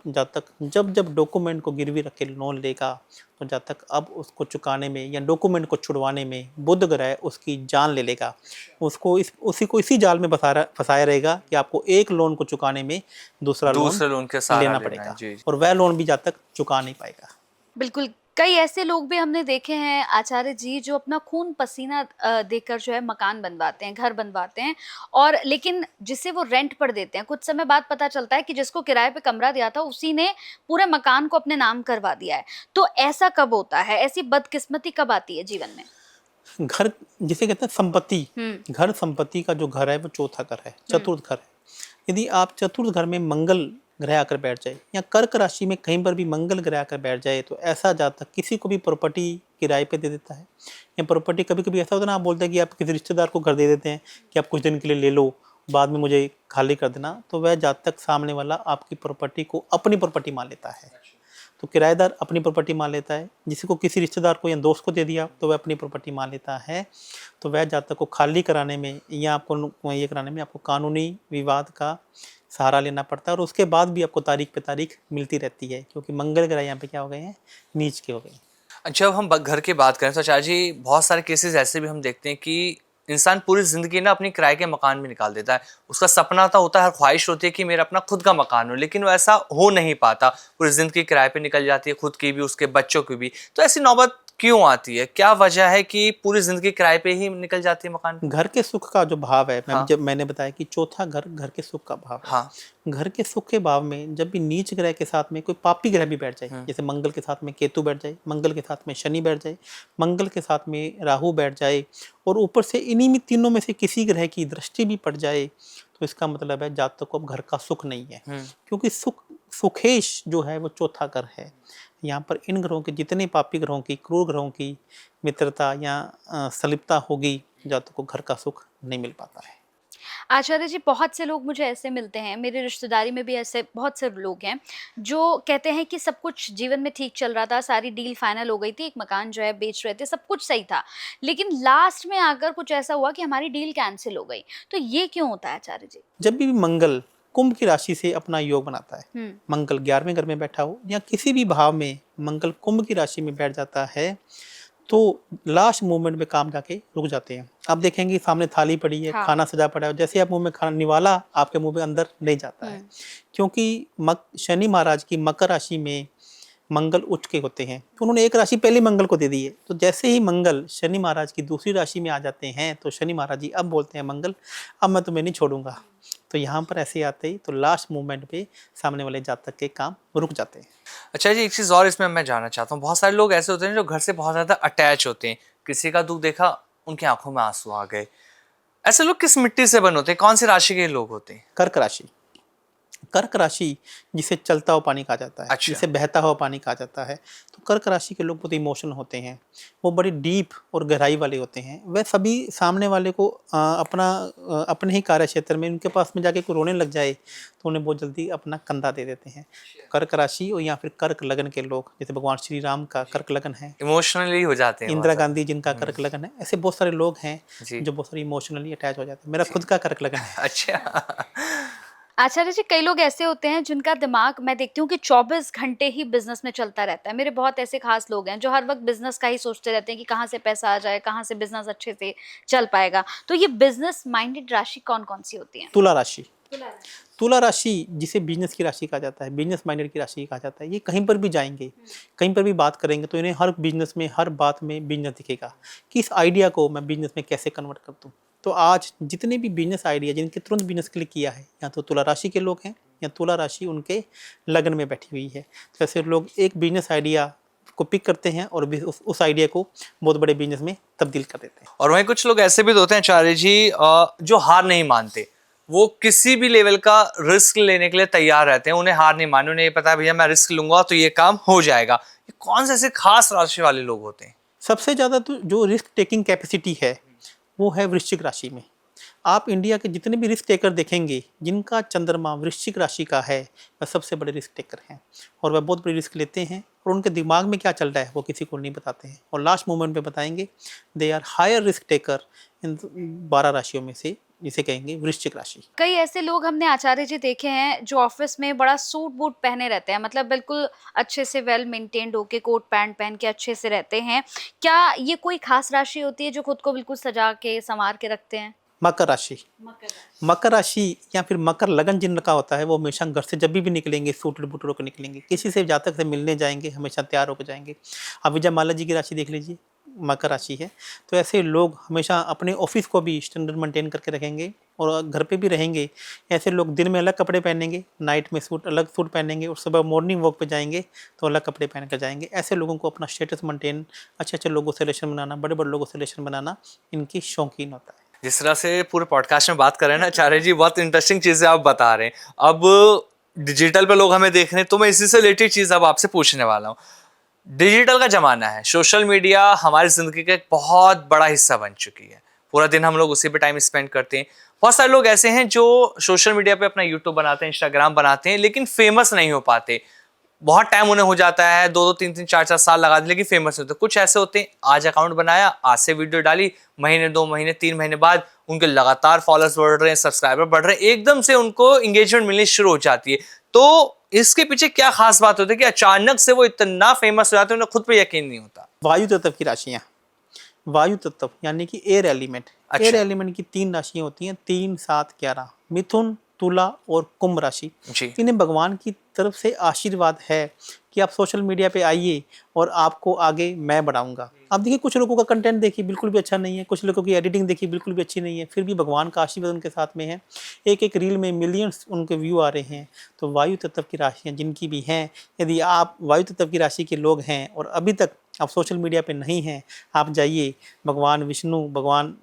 जब डॉक्यूमेंट को गिरवी रख के लोन लेगा, तो जब तक अब उसको चुकाने में या डॉक्यूमेंट को छुड़वाने में बुध ग्रह उसकी जान ले लेगा, उसको इसी जाल में फंसाया रहेगा कि आपको एक लोन को चुकाने में दूसरे लोन के सहारा लेना लेना पड़ेगा। है। जी। और वह लोन भी जब तक चुका नहीं पाएगा। बिल्कुल। कई ऐसे लोग भी हमने देखे हैं आचार्य जी, जो अपना खून पसीना देकर जो है मकान बनवाते हैं, घर बनवाते हैं, और लेकिन जिसे वो रेंट पर देते हैं, कुछ समय बाद पता चलता है कि जिसको किराए पे कमरा दिया था उसी ने पूरे मकान को अपने नाम करवा दिया है। तो ऐसा कब होता है? ऐसी बदकिस्मती कब आती है जीवन में? घर जिसे कहते हैं संपत्ति, घर संपत्ति का जो घर है वो चौथा घर है, चतुर्थ घर है। यदि आप चतुर्थ घर में मंगल ग्रह आकर बैठ जाए या कर्क राशि में कहीं पर भी मंगल ग्रह आकर बैठ जाए, तो ऐसा जातक किसी को भी प्रॉपर्टी किराए पे दे देता है। या प्रॉपर्टी कभी कभी ऐसा होता है ना, आप बोलते हैं कि आप किसी रिश्तेदार को घर दे देते हैं कि आप कुछ दिन के लिए ले लो, बाद में मुझे खाली कर देना, तो वह जातक सामने वाला आपकी प्रॉपर्टी को अपनी प्रॉपर्टी मान लेता है। तो किराएदार अपनी प्रॉपर्टी मान लेता है, जिसी को किसी रिश्तेदार को या दोस्त को दे दिया तो वह अपनी प्रॉपर्टी मान लेता है। तो वह जातक को खाली कराने में या आपको ये कराने में आपको कानूनी विवाद का सहारा लेना पड़ता है, और उसके बाद भी आपको तारीख पे तारीख मिलती रहती है, क्योंकि मंगल ग्रह यहाँ पे क्या हो गए हैं, नीच के हो गए हैं। जब हम घर की बात करें तो आचार्य जी, बहुत सारे केसेस ऐसे भी हम देखते हैं कि इंसान पूरी जिंदगी ना अपनी किराए के मकान में निकाल देता है। उसका सपना तो होता है, हर ख्वाहिश होती है कि मेरा अपना खुद का मकान हो, लेकिन वो ऐसा हो नहीं पाता। पूरी जिंदगी किराए पे निकल जाती है, खुद की भी, उसके बच्चों की भी। तो ऐसी नौबत क्यों आती है? क्या वजह है कि पूरी जिंदगी किराए पे ही निकल जाती है मकान? घर के सुख का जो भाव है, हाँ। जब मैंने बताया कि चौथा घर घर के सुख का भाव है। हाँ। घर के सुख के भाव में जब भी नीच ग्रह के साथ में कोई पापी ग्रह भी बैठ जाए, जैसे मंगल के साथ में केतु बैठ जाए, मंगल के साथ में शनि बैठ जाए, मंगल के साथ में राहु बैठ जाए, और ऊपर से इन्हीं में तीनों में से किसी ग्रह की दृष्टि भी पड़ जाए, तो इसका मतलब है जातक को अब घर का सुख नहीं है। क्योंकि सुखेश जो है वो चौथा घर है। यहाँ पर इन ग्रहों के जितने पापी ग्रहों की, क्रूर ग्रहों की मित्रता या सलिप्ता होगी, जातक को घर का सुख नहीं मिल पाता है। आचार्य जी, बहुत से लोग मुझे ऐसे मिलते हैं, मेरे रिश्तेदारी में भी ऐसे बहुत से लोग हैं जो कहते हैं कि सब कुछ जीवन में ठीक चल रहा था, सारी डील फाइनल हो गई थी, एक मकान जो है बेच रहे थे, सब कुछ सही था, लेकिन लास्ट में आकर कुछ ऐसा हुआ कि हमारी डील कैंसिल हो गई। तो ये क्यों होता है आचार्य जी? जब भी मंगल कुंभ की राशि से अपना योग बनाता है, मंगल 11वें घर में बैठा हो या किसी भी भाव में मंगल कुंभ की राशि में बैठ जाता है, तो लास्ट मोमेंट में काम जाके रुक जाते हैं। आप देखेंगे सामने थाली पड़ी है, हाँ। खाना सजा पड़ा है, जैसे आप मुंह में खाना निवाला, आपके मुंह में अंदर नहीं जाता है। क्योंकि शनि महाराज की मकर राशि में मंगल उच्च के होते हैं, तो उन्होंने एक राशि पहले मंगल को दे दी है। तो जैसे ही मंगल शनि महाराज की दूसरी राशि में आ जाते हैं, तो शनि महाराज जी अब बोलते हैं मंगल, अब मैं तुम्हें नहीं छोड़ूंगा। तो यहाँ पर ऐसे आते ही तो लास्ट मोमेंट पे सामने वाले जातक के काम रुक जाते हैं। अच्छा जी, एक चीज़ और इसमें मैं जानना चाहता हूँ, बहुत सारे लोग ऐसे होते हैं जो घर से बहुत ज़्यादा अटैच होते हैं। किसी का दुख देखा, उनकी आंखों में आंसू आ गए। ऐसे लोग किस मिट्टी से बने होते हैं? कौन सी राशि के लोग होते हैं? कर्क राशि। कर्क राशि जिसे चलता हुआ पानी कहा जाता है, अच्छा। जिसे बहता हुआ पानी कहा जाता है। तो कर्क राशि के लोग बहुत इमोशनल होते हैं, वो बड़ी डीप और गहराई वाले होते हैं। वह सभी सामने वाले को अपने ही कार्य क्षेत्र में उनके पास में जाके कोई रोने लग जाए तो उन्हें बहुत जल्दी अपना कंधा दे देते हैं। कर्क राशि और या फिर कर्क लगन के लोग, जैसे भगवान श्री राम का कर्क लगन है, इमोशनली हो जाते हैं। इंदिरा गांधी जिनका कर्क लगन है, ऐसे बहुत सारे लोग हैं जी। जो बहुत सारे इमोशनली अटैच हो जाते हैं। मेरा खुद का कर्क लगन है। अच्छा। आचार्य जी, कई लोग ऐसे होते हैं जिनका दिमाग, मैं देखती हूँ कि 24 घंटे ही बिजनेस में चलता रहता है। मेरे बहुत ऐसे खास लोग हैं जो हर वक्त बिजनेस का ही सोचते रहते हैं कि कहाँ से पैसा आ जाए, कहाँ से बिजनेस अच्छे से चल पाएगा। तो ये बिजनेस माइंडेड राशि कौन कौन सी होती है? तुला राशि। तुला राशि जिसे बिजनेस की राशि कहा जाता है, बिजनेस माइंडेड की राशि कहा जाता है। ये कहीं पर भी जाएंगे, कहीं पर भी बात करेंगे, तो इन्हें हर बिजनेस में, हर बात में बिजनेस दिखेगा कि इस आइडिया को मैं बिजनेस में कैसे कन्वर्ट कर दूँ। तो आज जितने भी बिजनेस आइडिया जिनके तुरंत बिजनेस क्लिक किया है, या तो तुला राशि के लोग हैं या तुला राशि उनके लगन में बैठी हुई है। तो ऐसे लोग एक बिजनेस आइडिया को पिक करते हैं और उस आइडिया को बहुत बड़े बिजनेस में तब्दील कर देते हैं। और वहीं कुछ लोग ऐसे भी होते हैं आचार्य जी, जो हार नहीं मानते। वो किसी भी लेवल का रिस्क लेने के लिए तैयार रहते हैं। उन्हें हार नहीं माननी, उन्हें ये पता है भैया मैं रिस्क लूंगा तो ये काम हो जाएगा। ये कौन से ऐसे खास राशि वाले लोग होते हैं? सबसे ज़्यादा तो जो रिस्क टेकिंग कैपेसिटी है वो है वृश्चिक राशि में। आप इंडिया के जितने भी रिस्क टेकर देखेंगे, जिनका चंद्रमा वृश्चिक राशि का है, वह सबसे बड़े रिस्क टेकर हैं और वह बहुत बड़ी रिस्क लेते हैं और उनके दिमाग में क्या चल रहा है वो किसी को नहीं बताते हैं, और लास्ट मोमेंट पे बताएंगे। They are higher risk taker in 12 राशियों में से, जिसे कहेंगे वृश्चिक राशि। कई ऐसे लोग हमने आचार्य जी देखे हैं जो ऑफिस में बड़ा सूट बूट पहने रहते हैं, मतलब बिल्कुल अच्छे से वेल मेंटेन्ड होके कोट पैंट पहन के अच्छे से रहते हैं। क्या ये कोई खास राशि होती है जो खुद को बिल्कुल सजा के संवार के रखते हैं? मकर राशि। मकर राशि या फिर मकर लगन जिनका होता है वो हमेशा घर से जब भी निकलेंगे सूट बूट होकर निकलेंगे, किसी से जातक से मिलने जाएंगे हमेशा तैयार होकर जाएंगे। अब विजयमाला जी की राशि देख लीजिए, मकर राशि है, तो ऐसे लोग हमेशा अपने ऑफिस को भी स्टैंडर्ड मेंटेन करके रखेंगे और घर पे भी रहेंगे। ऐसे लोग दिन में अलग कपड़े पहनेंगे, नाइट में सूट अलग सूट पहनेंगे, और सुबह मॉर्निंग वॉक पे जाएंगे तो अलग कपड़े पहन कर जाएंगे। ऐसे लोगों को अपना स्टेटस मेंटेन, अच्छे अच्छे लोगों से रिलेशन बनाना, बड़े बड़े लोगों से रिलेशन बनाना इनकी शौकीन होता है। जिस तरह से पूरे पॉडकास्ट में बात कर रहे हैं ना आचार्य जी, बहुत इंटरेस्टिंग चीजें आप बता रहे हैं। अब डिजिटल पे लोग हमें देख रहे हैं, तो मैं इसी से रिलेटेड चीज अब आपसे पूछने वाला हूँ। डिजिटल का जमाना है, सोशल मीडिया हमारी जिंदगी का एक बहुत बड़ा हिस्सा बन चुकी है। पूरा दिन हम लोग उसी पे टाइम स्पेंड करते हैं। बहुत सारे लोग ऐसे हैं जो सोशल मीडिया पे अपना यूट्यूब बनाते हैं, इंस्टाग्राम बनाते हैं, लेकिन फेमस नहीं हो पाते। बहुत टाइम उन्हें हो जाता है, 2-2 3-3 4-4 साल लगा दे, लेकिन फेमस होते। कुछ ऐसे होते हैं, आज अकाउंट बनाया, आज से वीडियो डाली, महीने 2 महीने 3 महीने बाद उनके लगातार फॉलोअर्स बढ़ रहे हैं, सब्सक्राइबर बढ़ रहे हैं, एकदम से उनको एंगेजमेंट मिलनी शुरू हो जाती है। तो इसके पीछे क्या खास बात होती है कि अचानक से वो इतना फेमस हो जाते हैं, उन्हें खुद पे यकीन नहीं होता? वायु तत्व की राशियां, वायु तत्व यानी कि एयर एलिमेंट। अच्छा। एयर एलिमेंट की 3 राशियां होती हैं, 3, 7, 11, मिथुन, तुला और कुंभ राशि। जी। इन्हें भगवान की तरफ से आशीर्वाद है कि आप सोशल मीडिया पे आइए और आपको आगे मैं बढ़ाऊंगा। आप देखिए कुछ लोगों का कंटेंट देखिए बिल्कुल भी अच्छा नहीं है, कुछ लोगों की एडिटिंग देखिए बिल्कुल भी अच्छी नहीं है, फिर भी भगवान का आशीर्वाद उनके साथ में है। एक एक रील में मिलियंस उनके व्यू आ रहे हैं। तो वायु तत्व की राशियाँ जिनकी भी हैं, यदि आप वायु तत्व की राशि के लोग हैं और अभी तक आप सोशल मीडिया पे नहीं हैं, आप जाइए। भगवान विष्णु, भगवान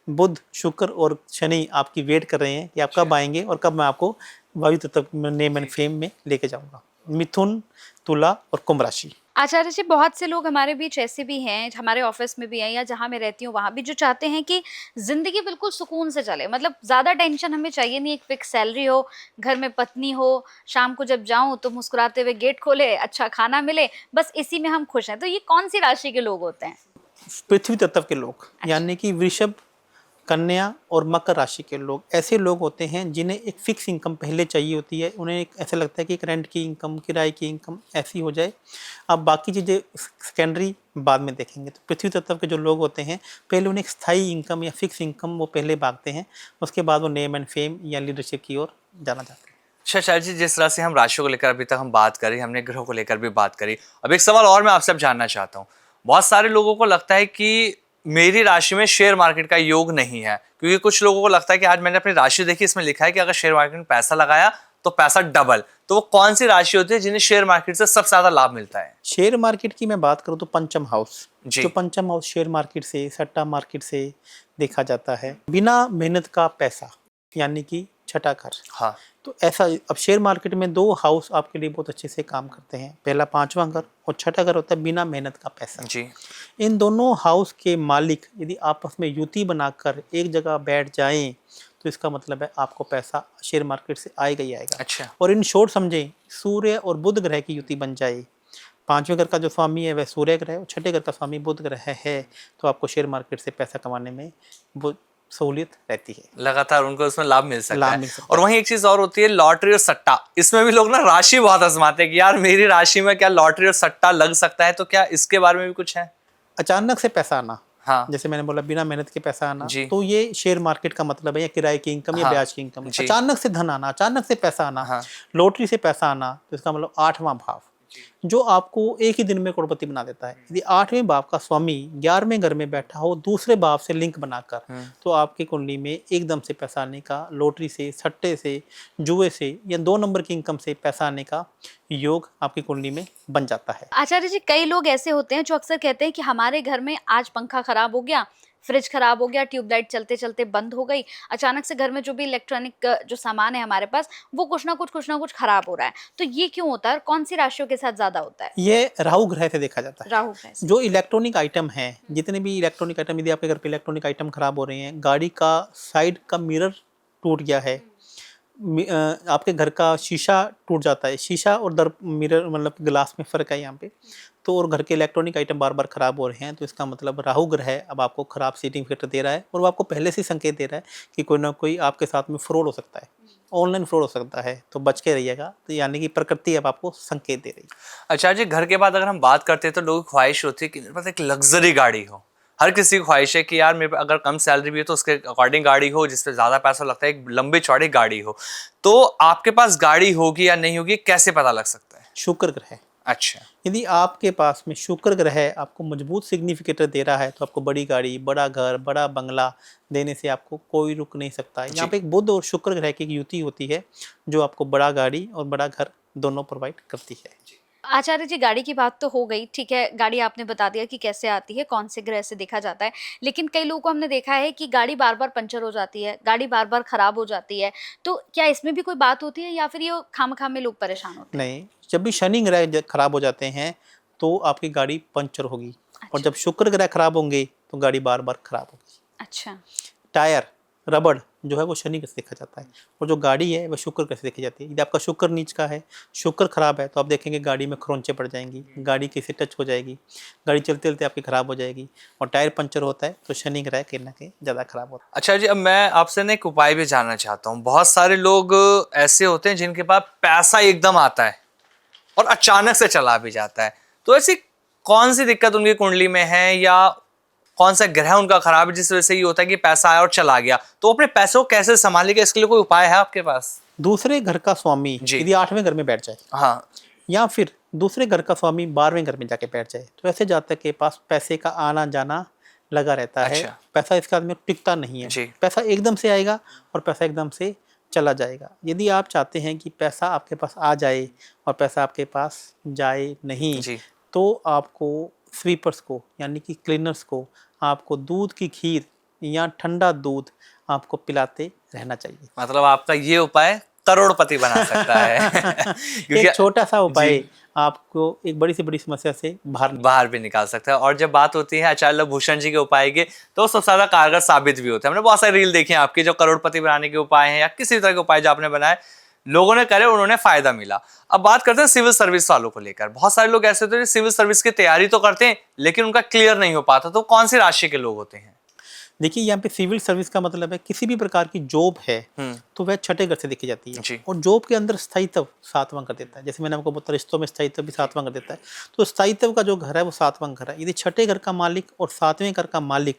बुध, शुक्र और शनि आपकी वेट कर रहे हैं कि आप कब आएंगे और कब मैं आपको वायु तत्व नेम एंड फेम में लेके जाऊंगा। मिथुन, तुला और कुंभ राशि। आचार्य जी, बहुत से लोग हमारे बीच ऐसे भी हैं, हमारे ऑफिस में भी हैं या जहाँ मैं रहती हूँ वहाँ भी, जो चाहते हैं कि जिंदगी बिल्कुल सुकून से चले, मतलब ज्यादा टेंशन हमें चाहिए नहीं, एक फिक्स सैलरी हो, घर में पत्नी हो, शाम को जब जाऊं तो मुस्कुराते हुए गेट खोले, अच्छा खाना मिले, बस इसी में हम खुश हैं। तो ये कौन सी राशि के लोग होते हैं? पृथ्वी तत्व के लोग, यानी कि वृषभ, कन्या और मकर राशि के लोग ऐसे लोग होते हैं जिन्हें एक फिक्स इनकम पहले चाहिए होती है। उन्हें एक ऐसा लगता है कि एक रेंट की इनकम, किराए की इनकम ऐसी हो जाए, अब बाकी चीज़ें सेकेंडरी बाद में देखेंगे। तो पृथ्वी तत्व के जो लोग होते हैं, पहले उन्हें एक स्थायी इनकम या फिक्स इनकम वो पहले भागते हैं, उसके बाद वो नेम एंड फेम या लीडरशिप की ओर जाना चाहते हैं। अच्छा शायद जी, जिस तरह से हम राशियों को लेकर अभी तक हम बात करी, हमने ग्रहों को लेकर भी बात करी, अब एक सवाल और मैं आपसे जानना चाहता हूँ। बहुत सारे लोगों को लगता है कि मेरी राशि में शेयर मार्केट का योग नहीं है, क्योंकि कुछ लोगों को लगता है कि आज मैंने अपनी राशि देखी, इसमें लिखा है कि अगर शेयर मार्केट में पैसा लगाया तो पैसा डबल। तो वो कौन सी राशि होती है जिन्हें शेयर मार्केट से सबसे ज्यादा लाभ मिलता है? शेयर मार्केट की मैं बात करूँ तो पंचम हाउस, जी। जो पंचम हाउस शेयर मार्केट से, सट्टा मार्केट से देखा जाता है। बिना मेहनत का पैसा, यानी कि छठा घर। हाँ। तो ऐसा, अब शेयर मार्केट में 2 हाउस आपके लिए बहुत अच्छे से काम करते हैं, पहला 5वां घर और छठा घर होता है बिना मेहनत का पैसा। जी। इन दोनों हाउस के मालिक यदि आपस में युति बनाकर एक जगह बैठ जाएं तो इसका मतलब है आपको पैसा शेयर मार्केट से आएगा ही आएगा। अच्छा। और इन शॉर्ट समझें, सूर्य और बुध ग्रह की युति बन जाए, 5वें घर का जो स्वामी है वह सूर्य ग्रह है और छठे घर का स्वामी बुध ग्रह है, तो आपको शेयर मार्केट से पैसा कमाने में वो सहूलियत रहती है, लगातार उनको उसमें लाभ मिल सकता लाभ है। मिल सकता और वहीं एक चीज और होती है, लॉटरी और सट्टा। इसमें भी लोग ना राशि बहुत आजमाते हैं कि यार मेरी राशि में क्या लॉटरी और सट्टा लग सकता है, तो क्या इसके बारे में भी कुछ है? अचानक से पैसा आना, हाँ। जैसे मैंने बोला बिना मेहनत के पैसा आना, जी। तो ये शेयर मार्केट का मतलब है, या किराए की इनकम या हाँ। ब्याज की इनकम। जी। अचानक से धन आना, अचानक से पैसा आना, हाँ। लॉटरी से पैसा आना, तो इसका मतलब 8वां भाव जो आपको एक ही दिन में करोड़पति बना देता है। यदि 8वें भाव का स्वामी 11वें घर में बैठा हो दूसरे भाव से लिंक बनाकर, तो आपकी कुंडली में एकदम से पैसा आने का, लॉटरी से, सट्टे से, जुए से या 2 नंबर की इनकम से पैसा आने का योग आपकी कुंडली में बन जाता है। आचार्य जी, कई लोग ऐसे होते हैं जो अक्सर कहते हैं कि हमारे घर में आज पंखा खराब हो गया, फ्रिज खराब हो गया, ट्यूबलाइट चलते चलते बंद हो गई, अचानक से घर में जो भी इलेक्ट्रॉनिक जो सामान है हमारे पास, वो कुछ ना कुछ खराब हो रहा है। तो ये क्यों होता है? कौन सी राशियों के साथ ज्यादा होता है? ये राहु ग्रह से देखा जाता है। राहु ग्रह से। जो इलेक्ट्रॉनिक आइटम है, जितने भी इलेक्ट्रॉनिक आइटम, यदि आपके घर पे इलेक्ट्रॉनिक आइटम खराब हो रहे हैं, गाड़ी का साइड का मिरर टूट गया है, आपके घर का शीशा टूट जाता है, शीशा और दर मिरर मतलब ग्लास में फ़र्क है यहाँ पे, तो और घर के इलेक्ट्रॉनिक आइटम बार-बार ख़राब हो रहे हैं, तो इसका मतलब राहु ग्रह अब आपको ख़राब सीटिंग फैक्टर दे रहा है और वो आपको पहले से ही संकेत दे रहा है कि कोई ना कोई आपके साथ में फ्रॉड हो सकता है, ऑनलाइन फ्रॉड हो सकता है, तो बच के रहिएगा। तो यानी कि प्रकृति अब आपको संकेत दे रही है। अच्छा जी, घर के बाद अगर हम बात करते हैं तो लोगों की ख्वाहिश होती है कि मेरे पास एक लग्जरी गाड़ी हो। हर किसी की ख्वाहिश है कि यार मेरे पास अगर कम सैलरी भी है तो उसके अकॉर्डिंग गाड़ी हो, जिसपे ज़्यादा पैसा लगता है, एक लंबी चौड़ी गाड़ी हो। तो आपके पास गाड़ी होगी या नहीं होगी, कैसे पता लग सकता है? शुक्र ग्रह, अच्छा। यदि आपके पास में शुक्र ग्रह आपको मजबूत सिग्निफिकेटर दे रहा है, तो आपको बड़ी गाड़ी, बड़ा घर, बड़ा बंगला देने से आपको कोई रुक नहीं सकता है। यहाँ जी। पे एक बुध और शुक्र ग्रह की एक युति होती है, जो आपको बड़ा गाड़ी और बड़ा घर दोनों प्रोवाइड करती है। आचार्य जी, गाड़ी की बात तो हो गई, ठीक है, गाड़ी आपने बता दिया कि कैसे आती है, कौन से ग्रह से देखा जाता है, लेकिन कई लोगों को हमने देखा है कि गाड़ी बार-बार पंचर हो जाती है, गाड़ी बार-बार खराब हो जाती है, तो क्या इसमें भी कोई बात होती है या फिर ये खामखा में लोग परेशान होते हैं? नहीं, जब भी शनि ग्रह खराब हो जाते हैं, तो आपकी गाड़ी पंचर होगी, और अच्छा। जब शुक्र ग्रह खराब होंगे, तो गाड़ी बार-बार खराब होगी। अच्छा। टायर, रबड़ जो है वो शनि ग्रह से देखा जाता है, और जो गाड़ी है वो शुक्र ग्रह से देखी जाती है। यदि आपका शुक्र नीच का है, शुक्र खराब है, तो आप देखेंगे गाड़ी में खरोंचे पड़ जाएंगी, गाड़ी किसी टच हो जाएगी, गाड़ी चलते-चलते आपकी खराब हो जाएगी, और टायर पंचर होता है तो शनि ग्रह कहीं न कहीं ज़्यादा खराब होता है। अच्छा जी, अब मैं आपसे ना एक उपाय भी जानना चाहता हूँ। बहुत सारे लोग ऐसे होते हैं जिनके पास पैसा एकदम आता है और अचानक से चला भी जाता है। तो ऐसी कौन सी दिक्कत उनकी कुंडली में है या कौन सा ग्रह उनका खराब है जिस वजह से ये होता है कि पैसा आया और चला गया? तो अपने पैसों को कैसे संभालेगा, इसके लिए कोई उपाय है आपके पास? दूसरे घर का स्वामी जी। यदि 8वें घर में बैठ जाए, हाँ। या फिर दूसरे घर का स्वामी 12वें घर में जाके बैठ जाए, तो ऐसे जातक के पास पैसे का आना जाना लगा रहता है। अच्छा। पैसा इसके आदमी को टिकता नहीं है। जी। पैसा एकदम से आएगा और पैसा एकदम से चला जाएगा। यदि आप चाहते हैं कि पैसा आपके पास आ जाए और पैसा आपके पास जाए नहीं, जी। तो आपको स्वीपर्स को यानी कि क्लीनर्स को आपको दूध की खीर या ठंडा दूध आपको पिलाते रहना चाहिए। मतलब आपका ये उपाय करोड़पति बना सकता है। क्योंकि एक छोटा सा उपाय जी। आपको एक बड़ी से बड़ी समस्या से बाहर भी निकाल सकता है। और जब बात होती है आचार्य भूषण जी के उपाय की, तो सबसे ज्यादा कारगर साबित भी होते हैं। हमने बहुत सारे रील देखे हैं आपके, जो करोड़पति बनाने के उपाय हैं या किसी तरह के उपाय जो आपने बनाए, लोगों ने करे, उन्होंने फायदा मिला। अब बात करते हैं सिविल सर्विस वालों को लेकर। बहुत सारे लोग ऐसे होते हैं जो सिविल सर्विस की तैयारी तो करते हैं लेकिन उनका क्लियर नहीं हो पाता। तो कौन सी राशि के लोग होते हैं? देखिए, यहाँ पे सिविल सर्विस का मतलब है किसी भी प्रकार की जॉब है तो वह छठे घर से देखी जाती है। जी। और जॉब के अंदर स्थायित्व 7वां कर देता है। जैसे मैंने आपको बताया, रिश्तों में स्थायित्व भी 7वां कर देता है। तो स्थायित्व का जो घर है वो 7वां घर है। यदि छठे घर का मालिक और 7वें घर का मालिक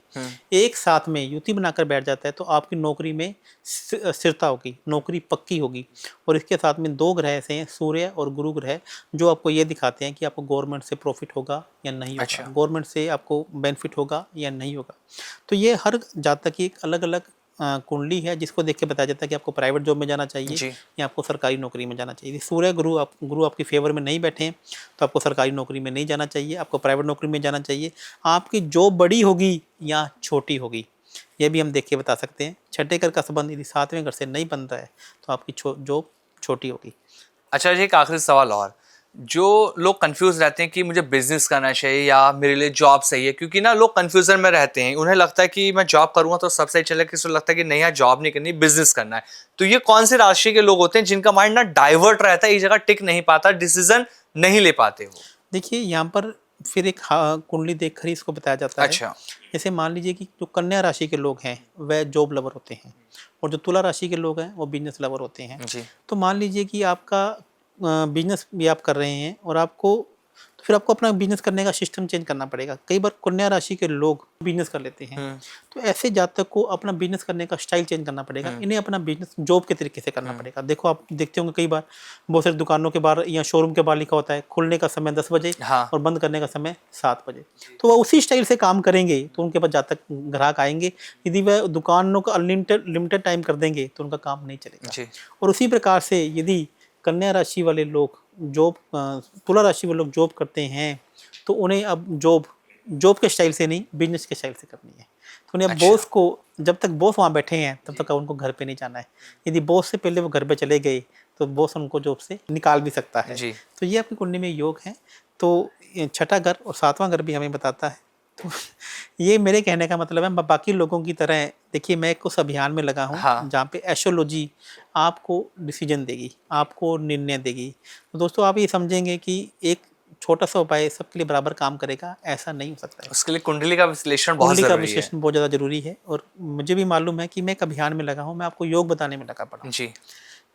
एक साथ में युति बनाकर बैठ जाता है, तो आपकी नौकरी में स्थिरता होगी, नौकरी पक्की होगी। और इसके साथ में 2 ग्रह ऐसे हैं, सूर्य और गुरु ग्रह, जो आपको ये दिखाते हैं कि आपको गवर्नमेंट से प्रॉफिट होगा या नहीं होगा। अच्छा। गवर्नमेंट से आपको बेनिफिट होगा या नहीं होगा। तो ये हर जातक की एक अलग अलग कुंडली है, जिसको देख के बताया जाता है कि आपको प्राइवेट जॉब में जाना चाहिए जी। या आपको सरकारी नौकरी में जाना चाहिए। यदि सूर्य गुरु आपकी फेवर में नहीं बैठे हैं, तो आपको सरकारी नौकरी में नहीं जाना चाहिए, आपको प्राइवेट नौकरी में जाना चाहिए। आपकी जॉब बड़ी होगी या छोटी होगी, ये भी हम देख के बता सकते हैं। छठे घर का संबंध यदि 7वें घर से नहीं बन रहा है, तो आपकी जॉब छोटी होगी। अच्छा जी, एक आखिरी सवाल और। जो लोग कंफ्यूज रहते हैं कि मुझे बिजनेस करना चाहिए या मेरे लिए जॉब सही है, क्योंकि ना लोग कंफ्यूजन में रहते हैं। उन्हें लगता है कि मैं जॉब करूंगा तो सब सही चलेगा, किसी को लगता है कि नहीं यार जॉब नहीं करनी, बिजनेस करना है। तो ये कौन से राशि के लोग होते हैं जिनका माइंड ना डाइवर्ट रहता है, एक जगह टिक नहीं पाता, डिसीजन नहीं ले पाते हो? देखिए, यहाँ पर फिर एक कुंडली देखकर ही इसको बताया जाता है। अच्छा। जैसे मान लीजिए कि जो कन्या राशि के लोग हैं वह जॉब लवर होते हैं, और जो तुला राशि के लोग हैं वो बिजनेस लवर होते हैं। जी। तो मान लीजिए कि आपका बिजनेस भी आप कर रहे हैं, और तो फिर आपको अपना बिजनेस करने का सिस्टम चेंज करना पड़ेगा। कई बार कन्या राशि के लोग बिजनेस कर लेते हैं, तो ऐसे जातक को अपना बिजनेस करने का स्टाइल चेंज करना पड़ेगा। इन्हें अपना बिजनेस जॉब के तरीके से करना पड़ेगा। देखो, आप देखते होंगे कई बार बहुत सारी दुकानों के बाहर या शोरूम के बाहर लिखा होता है खुलने का समय 10 बजे हाँ। और बंद करने का समय 7 बजे। तो वह उसी स्टाइल से काम करेंगे तो उनके पास जातक ग्राहक आएंगे। यदि वह दुकानों का लिमिटेड टाइम कर देंगे तो उनका काम नहीं चलेगा। जी। और उसी प्रकार से यदि कन्या राशि वाले लोग तुला राशि वाले लोग जॉब करते हैं, तो उन्हें अब जॉब के स्टाइल से नहीं, बिजनेस के स्टाइल से करनी है। तो उन्हें अब अच्छा। बॉस को, जब तक बॉस वहाँ बैठे हैं तब तक उनको घर पे नहीं जाना है। यदि बॉस से पहले वो घर पे चले गए तो बॉस उनको जॉब से निकाल भी सकता है। जी। तो ये आपकी कुंडली में योग है। तो छठा घर और 7वां घर भी हमें बताता है। तो ये मेरे कहने का मतलब है, बाकी लोगों की तरह देखिए मैं उस अभियान में लगा हूँ हाँ। जहाँ पे एस्ट्रोलॉजी आपको डिसीजन देगी, आपको निर्णय देगी। तो दोस्तों आप ये समझेंगे कि एक छोटा सा उपाय सबके लिए बराबर काम करेगा, ऐसा नहीं हो सकता है। उसके लिए कुंडली का विश्लेषण बहुत कुंडली का जरूरी है। विश्लेषण बहुत ज़्यादा ज़रूरी है और मुझे भी मालूम है कि मैं एक अभियान में लगा हूँ, मैं आपको योग बताने में लगा पड़ा हूँ। जी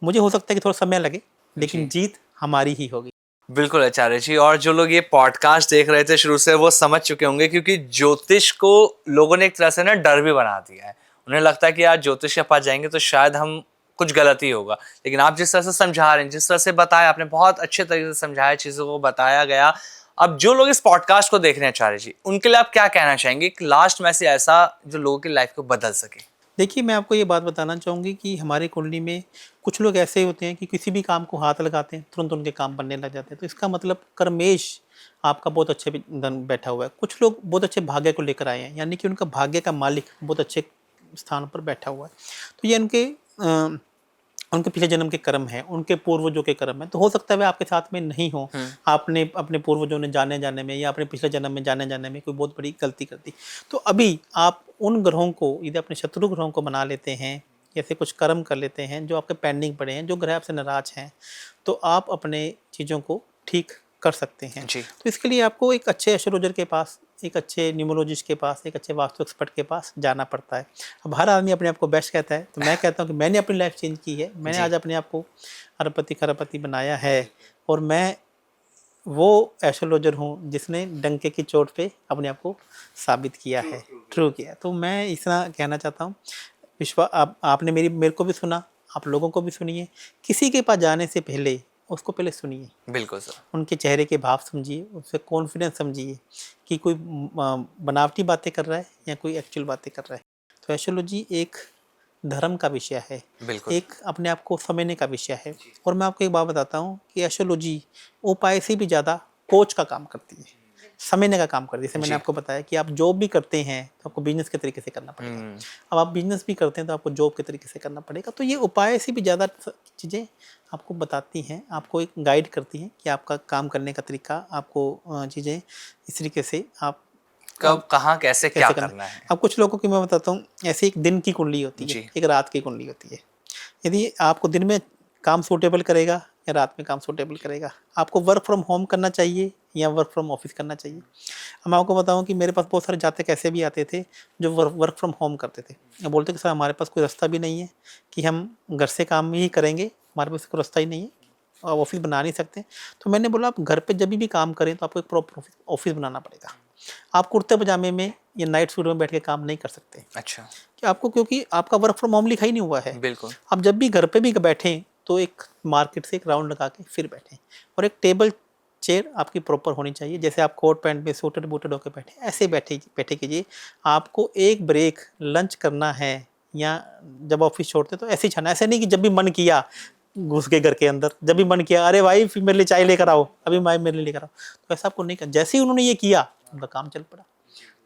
मुझे हो सकता है कि थोड़ा समय लगे, लेकिन जी। जीत हमारी ही होगी। बिल्कुल आचार्य जी, और जो लोग ये पॉडकास्ट देख रहे थे शुरू से वो समझ चुके होंगे, क्योंकि ज्योतिष को लोगों ने एक तरह से ना डर भी बना दिया है। उन्हें लगता है कि यार ज्योतिष के पास जाएंगे तो शायद हम कुछ गलत ही होगा, लेकिन आप जिस तरह से समझा रहे हैं, जिस तरह से बताया आपने, बहुत अच्छे तरीके से समझाया, चीजों को बताया गया। अब जो लोग इस पॉडकास्ट को देख रहे हैं आचार्य जी, उनके लिए आप क्या कहना चाहेंगे, एक लास्ट मैसेज ऐसा जो लोगों की लाइफ को बदल सके? देखिए, मैं आपको ये बात बताना चाहूँगी कि हमारी कुंडली में कुछ लोग ऐसे होते हैं कि किसी भी काम को हाथ लगाते हैं, तुरंत उनके काम बनने लग जाते हैं। तो इसका मतलब कर्मेश आपका बहुत अच्छे धन बैठा हुआ है। कुछ लोग बहुत अच्छे भाग्य को लेकर आए हैं, यानी कि उनका भाग्य का मालिक बहुत अच्छे स्थान पर बैठा हुआ है। तो ये उनके पिछले जन्म के कर्म हैं, उनके पूर्वजों के कर्म हैं। तो हो सकता है वे आपके साथ में नहीं हों। आपने अपने पूर्वजों ने जाने-जाने में या अपने पिछले जन्म में जाने-जाने में कोई बहुत बड़ी गलती कर दी। तो अभी आप उन ग्रहों को, यदि अपने शत्रु ग्रहों को बना लेते हैं, ऐसे कुछ कर्म कर लेते हैं जो आपके पेंडिंग पड़े हैं, जो ग्रह आपसे नाराज़ हैं, तो आप अपने चीज़ों को ठीक कर सकते हैं। जी तो इसके लिए आपको एक अच्छे एस्ट्रोलॉजर के पास, एक अच्छे न्यूमरोलॉजिस्ट के पास, एक अच्छे वास्तु एक्सपर्ट के पास जाना पड़ता है। अब हर आदमी अपने आप को बेस्ट कहता है, तो मैं कहता हूँ कि मैंने अपनी लाइफ चेंज की है। मैंने जी आज अपने आप को अरबपति खरबपति बनाया है और मैं वो एस्ट्रोलॉजर हूँ जिसने डंके की चोट पे अपने आप को साबित किया है, ट्रू किया है। तो मैं इतना कहना चाहता हूँ, आपने मेरे को भी सुना, आप लोगों को भी सुनिए। किसी के पास जाने से पहले उसको पहले सुनिए, बिल्कुल सर। उनके चेहरे के भाव समझिए, उससे कॉन्फिडेंस समझिए कि कोई बनावटी बातें कर रहा है या कोई एक्चुअल बातें कर रहा है। तो एस्ट्रोलॉजी एक धर्म का विषय है, बिल्कुल एक अपने आप को समझने का विषय है। और मैं आपको एक बात बताता हूँ कि एस्ट्रोलॉजी उपाय से भी ज़्यादा कोच का काम करती है, समझने का काम करती है। जैसे मैंने जी। आपको बताया कि आप जॉब भी करते हैं तो आपको बिजनेस के तरीके से करना पड़ेगा। अब आप बिजनेस भी करते हैं तो आपको जॉब के तरीके से करना पड़ेगा। तो ये उपाय से भी ज़्यादा चीज़ें आपको बताती हैं, आपको एक गाइड करती हैं कि आपका काम करने का तरीका, आपको चीज़ें इस तरीके से आप कब कहाँ कैसे क्या कैसे करना करना है। अब कुछ लोगों की मैं बताता हूँ, ऐसे एक दिन की कुंडली होती है, जी एक रात की कुंडली होती है। यदि आपको दिन में काम सूटेबल करेगा या रात में काम सूटेबल करेगा, आपको वर्क फ्रॉम होम करना चाहिए या वर्क फ्रॉम ऑफिस करना चाहिए। अब मैं आपको बताऊं कि मेरे पास बहुत सारे जातक ऐसे भी आते थे जो वर्क फ्रॉम होम करते थे। अब बोलते कि सर हमारे पास कोई रास्ता भी नहीं है कि हम घर से काम ही करेंगे, हमारे पास कोई रास्ता ही नहीं है, आप ऑफिस बना नहीं सकते। तो मैंने बोला आप घर पे जब भी काम करें तो आपको एक प्रॉपर ऑफिस बनाना पड़ेगा। आप कुर्ते पजामे में या नाइट सूट में बैठ के काम नहीं कर सकते अच्छा कि आपको, क्योंकि आपका वर्क फ्रॉम होम लिखा ही नहीं हुआ है। बिल्कुल आप जब भी घर पे भी बैठें तो एक मार्केट से एक राउंड लगा के फिर बैठें, और एक टेबल चेयर आपकी प्रॉपर होनी चाहिए। जैसे आप कोट पैंट में सूटेड बूटेड होकर बैठे, ऐसे बैठे कीजिए। आपको एक ब्रेक लंच करना है या जब ऑफिस छोड़ते तो ऐसे ही छाना, ऐसे नहीं कि जब भी मन किया घुस गए घर के अंदर, जब भी मन किया अरे भाई फिर मेरे लिए चाय लेकर आओ, अभी भाई मेरे लिए लेकर आओ, तो ऐसा आपको नहीं करना। जैसे ही उन्होंने ये किया उनका काम चल पड़ा।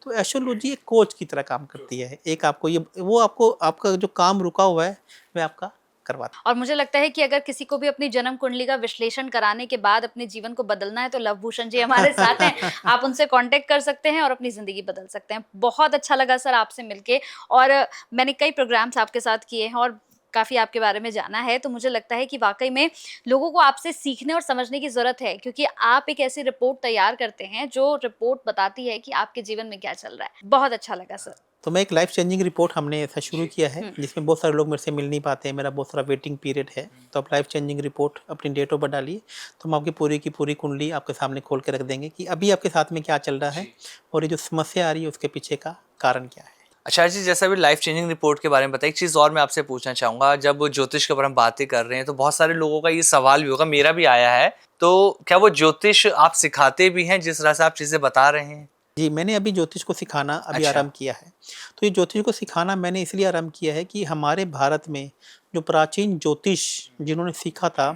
तो एस्ट्रोलॉजी एक कोच की तरह काम करती है, एक आपको ये वो आपको आपका जो काम रुका हुआ है वह आपका करवाता है। और मुझे लगता है कि अगर किसी को भी अपनी जन्म कुंडली का विश्लेषण कराने के बाद अपने जीवन को बदलना है तो लव भूषण जी हमारे साथ हैं। आप उनसे कांटेक्ट कर सकते हैं और अपनी जिंदगी बदल सकते हैं। बहुत अच्छा लगा सर आपसे मिलके, और मैंने कई प्रोग्राम्स आपके साथ किए हैं और काफ़ी आपके बारे में जाना है। तो मुझे लगता है कि वाकई में लोगों को आपसे सीखने और समझने की ज़रूरत है, क्योंकि आप एक ऐसी रिपोर्ट तैयार करते हैं जो रिपोर्ट बताती है कि आपके जीवन में क्या चल रहा है। बहुत अच्छा लगा सर। तो मैं एक लाइफ चेंजिंग रिपोर्ट हमने ऐसा शुरू किया है जिसमें बहुत सारे लोग मेरे से मिल नहीं पाते हैं, मेरा बहुत सारा वेटिंग पीरियड है। तो आप लाइफ चेंजिंग रिपोर्ट अपनी डेट ऑफ बर्थ डालिए, तो हम आपकी पूरी की पूरी कुंडली आपके सामने खोल के रख देंगे कि अभी आपके साथ में क्या चल रहा है और ये जो समस्या आ रही है उसके पीछे का कारण क्या है। अच्छा जी, जैसे अभी लाइफ चेंजिंग रिपोर्ट के बारे में बताइए, एक चीज़ और मैं आपसे पूछना चाहूँगा। जब ज्योतिष के ऊपर हम बातें कर रहे हैं तो बहुत सारे लोगों का ये सवाल भी होगा, मेरा भी आया है, तो क्या वो ज्योतिष आप सिखाते भी हैं जिस तरह से आप चीज़ें बता रहे हैं? जी, मैंने अभी ज्योतिष को सिखाना अच्छा। आरंभ किया है। तो ये ज्योतिष को सिखाना मैंने इसलिए आरंभ किया है कि हमारे भारत में जो प्राचीन ज्योतिष जिन्होंने सीखा था,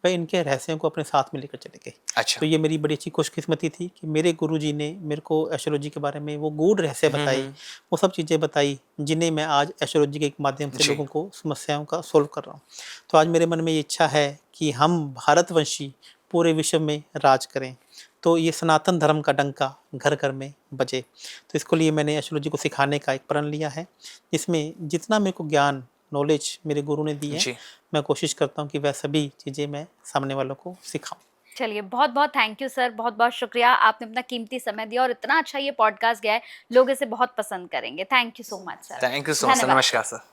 वह इनके रहस्यों को अपने साथ में लेकर चले गए। अच्छा तो ये मेरी बड़ी अच्छी खुशकिस्मती थी कि मेरे गुरुजी ने मेरे को एस्ट्रोलॉजी के बारे में वो गूढ़ रहस्य बताई, वो सब चीज़ें बताई जिन्हें मैं आज एस्ट्रोलॉजी के माध्यम से जी। लोगों को समस्याओं का सोल्व कर रहा हूँ। तो आज मेरे मन में ये इच्छा है कि हम भारतवंशी पूरे विश्व में राज करें, तो ये सनातन धर्म का डंका घर घर में बजे। तो इसको लिए मैंने एस्ट्रोलॉजी को सिखाने का एक प्रण लिया है, जिसमें जितना मेरे को ज्ञान नॉलेज मेरे गुरु ने दी है, जी। मैं कोशिश करता हूँ कि वह सभी चीज़ें मैं सामने वालों को सिखाऊं। चलिए, बहुत बहुत थैंक यू सर, बहुत बहुत शुक्रिया, आपने अपना कीमती समय दिया और इतना अच्छा ये पॉडकास्ट गया है, लोग इसे बहुत पसंद करेंगे। Thank you so much sir. Thank you so much, धन्यवाद। नमस्कार सर।